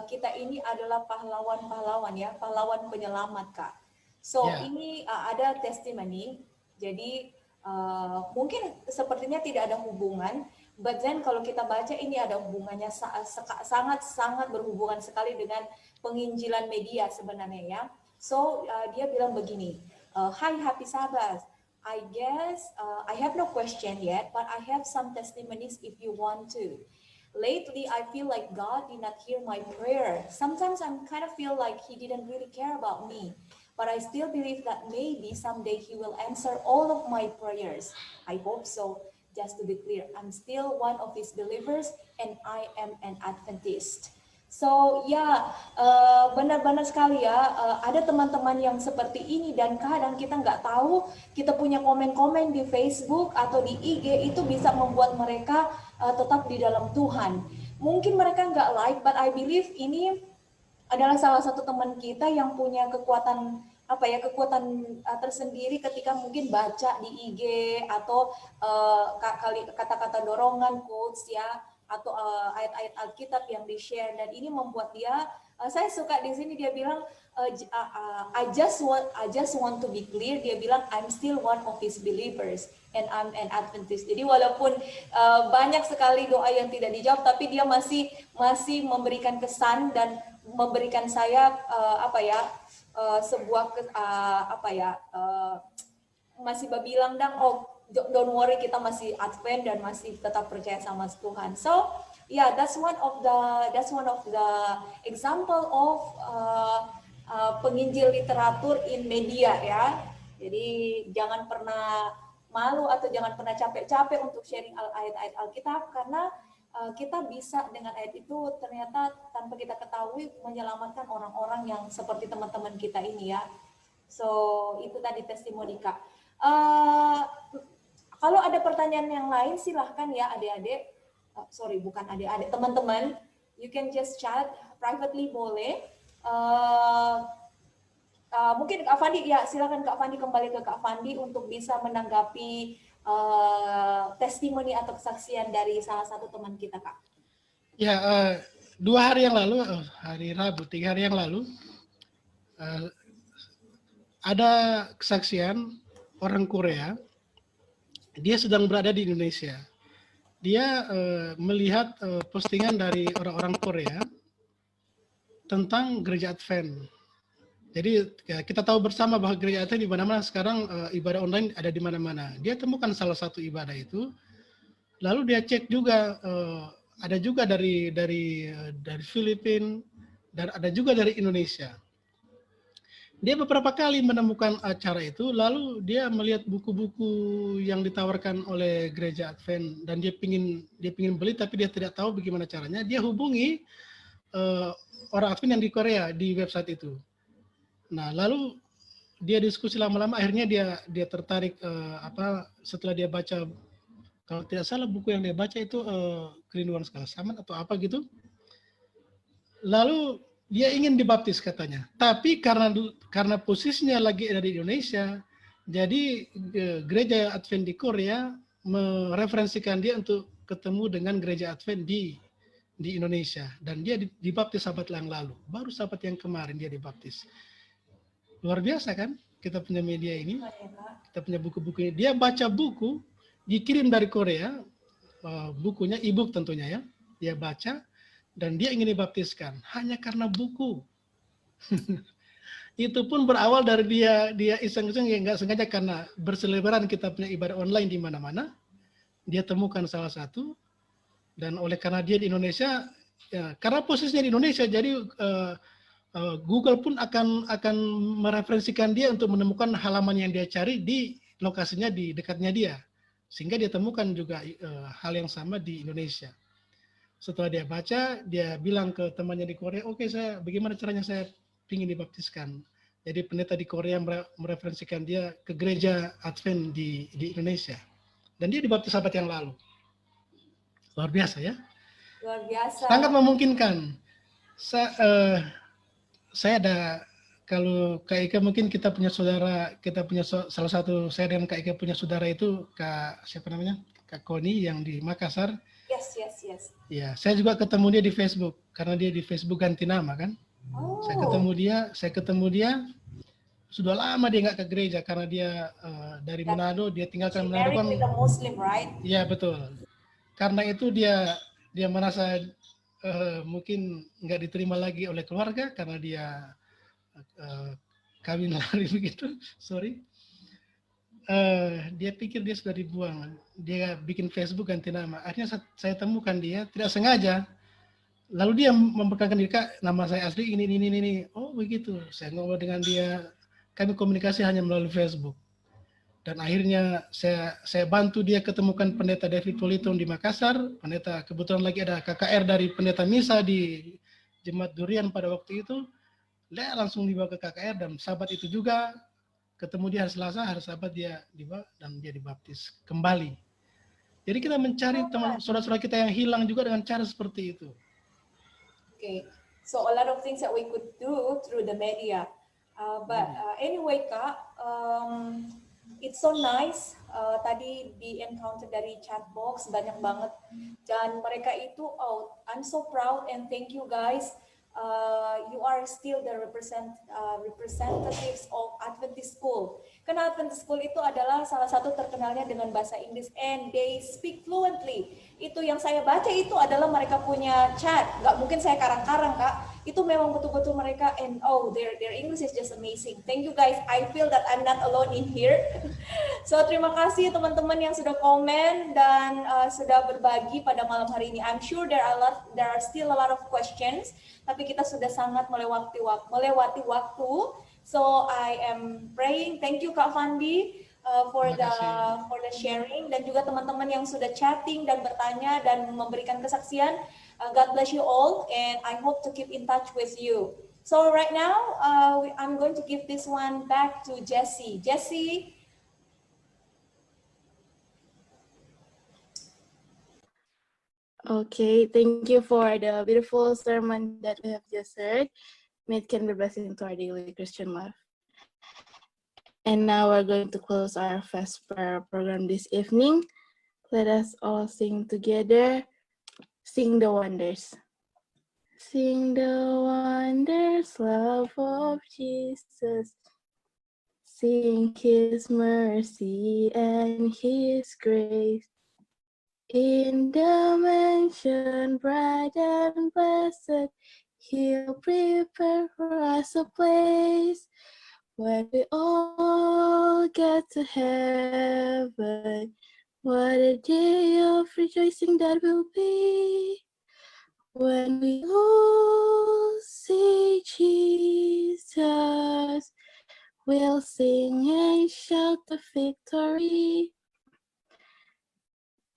kita ini adalah pahlawan-pahlawan ya, pahlawan penyelamat Kak. So ini ada testimoni, jadi mungkin sepertinya tidak ada hubungan, But then kalau kita baca ini ada hubungannya sangat berhubungan sekali dengan penginjilan media sebenarnya ya. So dia bilang begini, Hi Happy Sabbath, I guess I have no question yet, but I have some testimonies if you want to. Lately, I feel like God did not hear my prayer. Sometimes I kind of feel like He didn't really care about me. But I still believe that maybe someday He will answer all of my prayers. I hope so. Just to be clear, I'm still one of His believers and I am an Adventist. So ya, benar-benar sekali ya, ada teman-teman yang seperti ini dan kadang kita nggak tahu, kita punya komen-komen di Facebook atau di IG itu bisa membuat mereka tetap di dalam Tuhan. Mungkin mereka nggak like, but I believe ini adalah salah satu teman kita yang punya kekuatan tersendiri ketika mungkin baca di IG atau kata-kata dorongan, quotes ya, atau ayat-ayat Alkitab yang di-share, dan ini membuat dia, saya suka di sini dia bilang, I just want to be clear, dia bilang I'm still one of His believers and I'm an Adventist. Jadi walaupun banyak sekali doa yang tidak dijawab, tapi dia masih memberikan kesan dan memberikan saya masih bilang don't worry, kita masih Advent dan masih tetap percaya sama Tuhan. So yeah, that's one of the example of penginjil literatur in media ya. Jadi jangan pernah malu atau jangan pernah capek-capek untuk sharing ayat-ayat Alkitab, karena kita bisa dengan ayat itu ternyata tanpa kita ketahui menyelamatkan orang-orang yang seperti teman-teman kita ini ya. So itu tadi testimoni Kak. Kalau ada pertanyaan yang lain silahkan ya adik-adik, bukan adik-adik, teman-teman, you can just chat privately boleh. Mungkin Kak Fandi, ya silakan Kak Fandi, kembali ke Kak Fandi untuk bisa menanggapi testimoni atau kesaksian dari salah satu teman kita Kak. Ya, 2 hari yang lalu, hari Rabu, 3 hari yang lalu, ada kesaksian orang Korea. Dia sedang berada di Indonesia. Dia melihat postingan dari orang-orang Korea tentang gereja Advent. Jadi ya, kita tahu bersama bahwa gereja Advent di mana-mana sekarang ibadah online ada di mana-mana. Dia temukan salah satu ibadah itu, lalu dia cek juga ada juga dari Filipina dan ada juga dari Indonesia. Dia beberapa kali menemukan acara itu, lalu dia melihat buku-buku yang ditawarkan oleh gereja Advent dan dia pingin beli, tapi dia tidak tahu bagaimana caranya. Dia hubungi orang Advent yang di Korea di website itu. Nah, lalu dia diskusi lama-lama, akhirnya dia tertarik setelah dia baca, kalau tidak salah buku yang dia baca itu Kerinduan Skala Zaman atau apa gitu. Lalu dia ingin dibaptis katanya, tapi karena posisinya lagi ada di Indonesia, jadi gereja Advent di Korea mereferensikan dia untuk ketemu dengan gereja Advent di Indonesia, dan dia dibaptis sahabat yang lalu, baru sahabat yang kemarin dia dibaptis. Luar biasa kan kita punya media ini, kita punya buku-buku ini. Dia baca buku dikirim dari Korea, bukunya e-book tentunya ya, dia baca. Dan dia ingin dibaptiskan hanya karena buku. Itu pun berawal dari dia iseng-iseng, ya nggak sengaja, karena berseliweran kita punya ibadah online di mana-mana. Dia temukan salah satu, dan oleh karena dia di Indonesia, ya, karena posisinya di Indonesia, jadi Google pun akan mereferensikan dia untuk menemukan halaman yang dia cari di lokasinya di dekatnya dia, sehingga dia temukan juga hal yang sama di Indonesia. Setelah dia baca, dia bilang ke temannya di Korea, oke, bagaimana caranya saya ingin dibaptiskan. Jadi pendeta di Korea mereferensikan dia ke gereja Advent di Indonesia. Dan dia dibaptis sahabat yang lalu. Luar biasa ya. Luar biasa. Sangat memungkinkan. Saya ada, kalau Kak Ika mungkin kita punya salah satu, saya dan Kak Ika punya saudara itu, siapa namanya? Kak Koni yang di Makassar. Yes. Ya, saya juga ketemu dia di Facebook, karena dia di Facebook ganti nama kan. Oh. Saya ketemu dia, sudah lama dia nggak ke gereja karena dia dari Manado, dia tinggalkan Manado kan. With a Muslim, right? Ya betul. karena itu dia merasa mungkin nggak diterima lagi oleh keluarga karena dia kawin lari begitu, sorry. Dia pikir dia sudah dibuang. Dia bikin Facebook ganti nama. Akhirnya saya temukan dia tidak sengaja. Lalu dia memperkenalkan diri, Kak, nama saya asli ini. Oh begitu. Saya ngobrol dengan dia. Kami komunikasi hanya melalui Facebook. Dan akhirnya saya bantu dia ketemukan Pendeta David Politon di Makassar. Pendeta, kebetulan lagi ada KKR dari Pendeta Misa di Jemaat Durian pada waktu itu. Dia langsung dibawa ke KKR dan sahabat itu juga ketemu dia hari Selasa, hari Sabat dia dibawa dan dia dibaptis kembali. Jadi kita mencari teman saudara-saudara kita yang hilang juga dengan cara seperti itu. Okay, so a lot of things that we could do through the media. But anyway, Kak, it's so nice. Tadi di encounter dari chat box banyak banget dan mereka itu, oh, I'm so proud and thank you guys. You are still the representatives of Adventist School. Karena Adventist School itu adalah salah satu terkenalnya dengan bahasa Inggris and they speak fluently. Itu yang saya baca itu adalah mereka punya chat. Nggak mungkin saya karang-karang, Kak. Itu memang betul-betul mereka and oh, their English is just amazing. Thank you guys. I feel that I'm not alone in here. So terima kasih teman-teman yang sudah komen dan sudah berbagi pada malam hari ini. I'm sure there are still a lot of questions. Tapi kita sudah sangat melewati waktu. So I am praying. Thank you Kak Fandi for the sharing dan juga teman-teman yang sudah chatting dan bertanya dan memberikan kesaksian. God bless you all and I hope to keep in touch with you. So right now I'm going to give this one back to Jessie. Jessie. Okay, thank you for the beautiful sermon that we have just heard. May it can be a blessing to our daily Christian life. And now we're going to close our fast prayer program this evening. Let us all sing together. Sing the wonders. Sing the wonders, love of Jesus. Sing his mercy and his grace. In the mansion bright and blessed, he'll prepare for us a place when we all get to heaven. What a day of rejoicing that will be when we all see Jesus. We'll sing and shout the victory.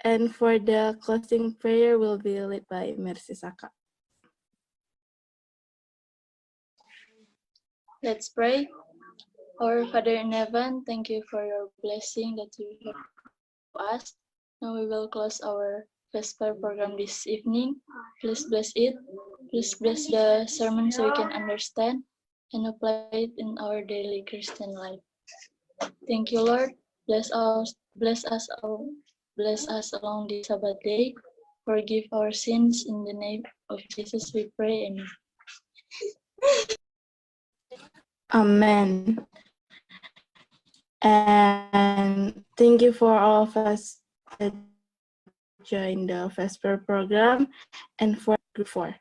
And for the closing prayer will be led by Mercy Saka. Let's pray. Our Father in heaven, thank you for your blessing that you have for us. Now we will close our Vesper program this evening. Please bless it. Please bless the sermon so we can understand and apply it in our daily Christian life. Thank you, Lord. Bless us along this Sabbath day. Forgive our sins. In the name of Jesus we pray. Amen. Amen. And thank you for all of us that joined the Vesper program and for group 4.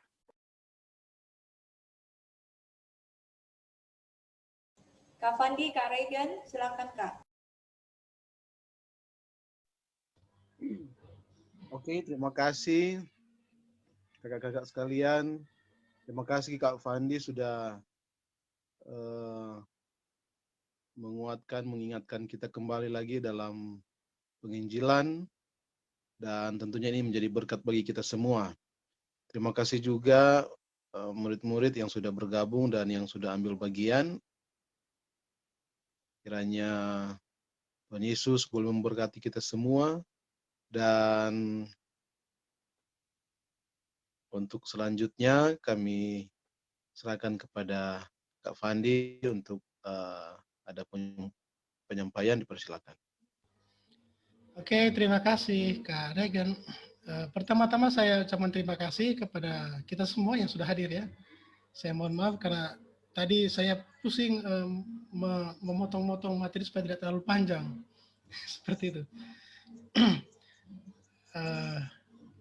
Kak Fandi, Kak Regan, silakan Kak. Oke, terima kasih kakak-kakak sekalian. Terima kasih Kak Fandi sudah mengingatkan kita kembali lagi dalam penginjilan dan tentunya ini menjadi berkat bagi kita semua. Terima kasih juga murid-murid yang sudah bergabung dan yang sudah ambil bagian. Kiranya Tuhan Yesus boleh memberkati kita semua. Dan untuk selanjutnya kami serahkan kepada Kak Fandi untuk ada penyampaian, dipersilakan. Oke, terima kasih Kak Regan. Pertama-tama saya ucapkan terima kasih kepada kita semua yang sudah hadir ya. Saya mohon maaf karena tadi saya pusing memotong-motong materi supaya tidak terlalu panjang. Seperti itu.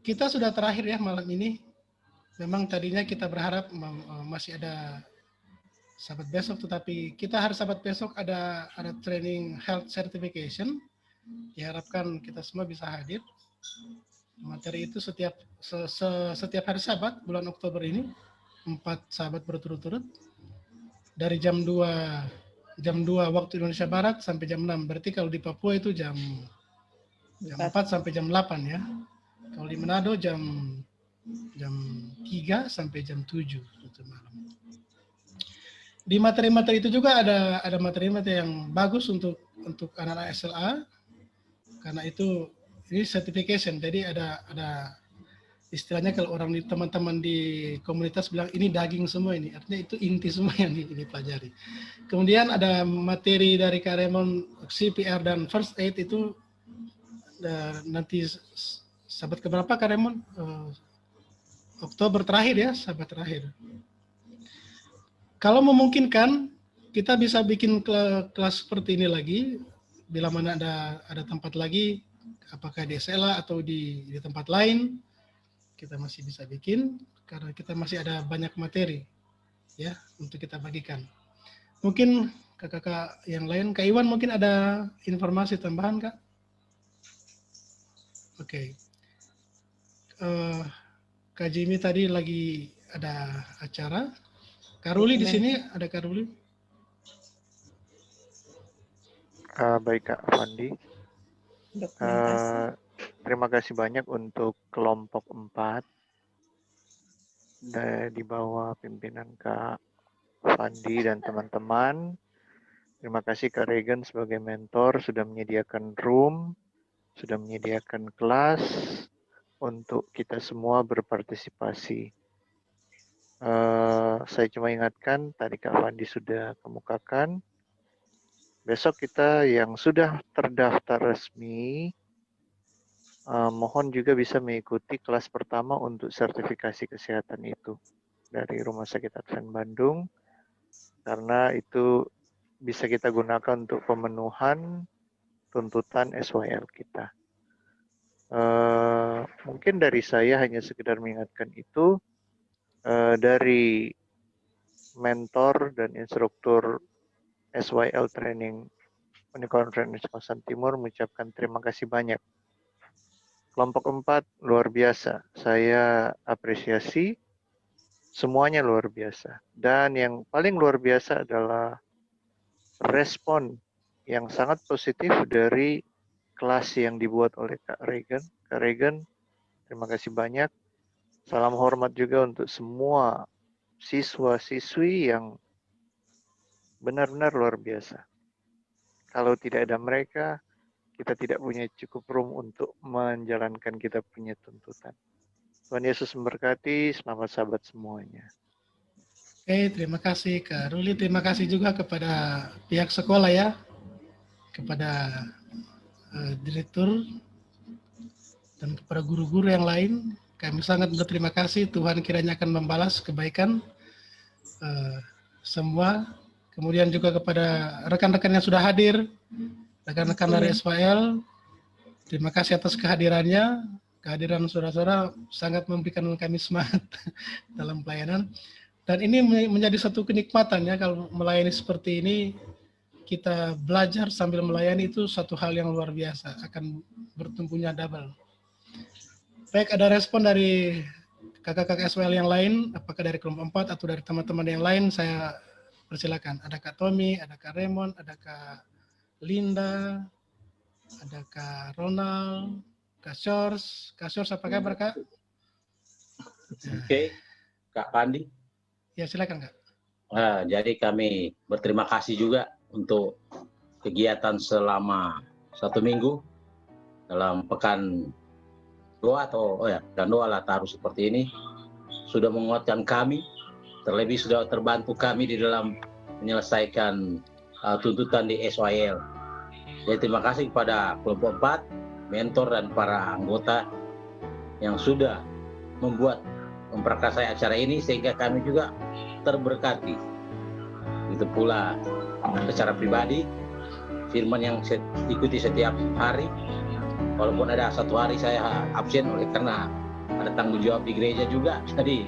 kita sudah terakhir ya malam ini. Memang tadinya kita berharap masih ada sahabat besok, tetapi kita hari sahabat besok ada training health certification. Diharapkan kita semua bisa hadir. Materi itu setiap hari Sabat bulan Oktober ini 4 sahabat berturut-turut dari jam 2 waktu Indonesia Barat sampai jam 6. Berarti kalau di Papua itu jam 4 sampai jam 8 ya. Kalau di Manado jam 3 sampai jam 7 itu malam. Di materi-materi itu juga ada materi-materi yang bagus untuk anak-anak SLA, karena itu ini certification. Jadi ada istilahnya kalau orang teman-teman di komunitas bilang ini daging semua ini, artinya itu inti semua yang dipelajari. Kemudian ada materi dari Kak Raymond, CPR dan First Aid itu nanti sahabat keberapa Kak Raymond? Oktober terakhir ya, sahabat terakhir. Kalau memungkinkan, kita bisa bikin kelas seperti ini lagi, bila mana ada tempat lagi, apakah di SLA atau di tempat lain, kita masih bisa bikin, karena kita masih ada banyak materi ya untuk kita bagikan. Mungkin kakak-kakak yang lain, Kak Iwan mungkin ada informasi tambahan, Kak? Oke. Kak Jimmy tadi lagi ada acara. Karuli di sini ada Karuli. Baik Kak Fandi. Terima kasih banyak untuk kelompok 4 di bawah pimpinan Kak Fandi dan teman-teman. Terima kasih Kak Regan sebagai mentor sudah menyediakan room, sudah menyediakan kelas untuk kita semua berpartisipasi. Saya cuma ingatkan, tadi Kak Fandi sudah kemukakan, besok kita yang sudah terdaftar resmi, mohon juga bisa mengikuti kelas pertama untuk sertifikasi kesehatan itu dari Rumah Sakit Advent Bandung, karena itu bisa kita gunakan untuk pemenuhan tuntutan SYL kita. Mungkin dari saya hanya sekedar mengingatkan itu, dari mentor dan instruktur SYL Training Unicorn Kawasan Timur mengucapkan terima kasih banyak. Kelompok 4 luar biasa, saya apresiasi, semuanya luar biasa. Dan yang paling luar biasa adalah respon yang sangat positif dari kelas yang dibuat oleh Kak Regan. Kak Regan, terima kasih banyak. Salam hormat juga untuk semua siswa-siswi yang benar-benar luar biasa. Kalau tidak ada mereka, kita tidak punya cukup room untuk menjalankan kita punya tuntutan. Tuhan Yesus memberkati, selamat sahabat semuanya. Oke, terima kasih Kak Ruli. Terima kasih juga kepada pihak sekolah ya, kepada direktur dan kepada guru-guru yang lain. Kami sangat berterima kasih. Tuhan kiranya akan membalas kebaikan semua. Kemudian juga kepada rekan-rekan yang sudah hadir, rekan-rekan dari SYL, terima kasih atas kehadirannya. Kehadiran saudara-saudara sangat memberikan kami semangat dalam pelayanan. Dan ini menjadi satu kenikmatan ya, kalau melayani seperti ini, kita belajar sambil melayani itu satu hal yang luar biasa, akan bertumbuhnya double. Baik, ada respon dari kakak-kakak SWL yang lain, apakah dari kelompok 4 atau dari teman-teman yang lain, saya persilakan. Ada Kak Tommy, ada Kak Raymond, ada Kak Linda, ada Kak Ronald, Kak Shores. Kak Shores, apa kabar Kak? Oke, Kak Pandi. Ya, silakan Kak. Jadi kami berterima kasih juga untuk kegiatan selama 1 minggu dalam pekan doa dan doa lah taruh seperti ini, sudah menguatkan kami, terlebih sudah terbantu kami di dalam menyelesaikan tuntutan di SYL. Jadi terima kasih kepada kelompok 4, mentor dan para anggota yang sudah memprakarsai acara ini sehingga kami juga terberkati. Itu pula secara pribadi, firman yang ikuti setiap hari, walaupun ada 1 hari saya absen oleh karena ada tanggung jawab di gereja juga. Jadi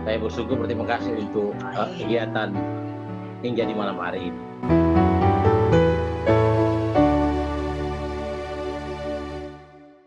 saya bersyukur, berterima kasih untuk kegiatan hingga di malam hari ini.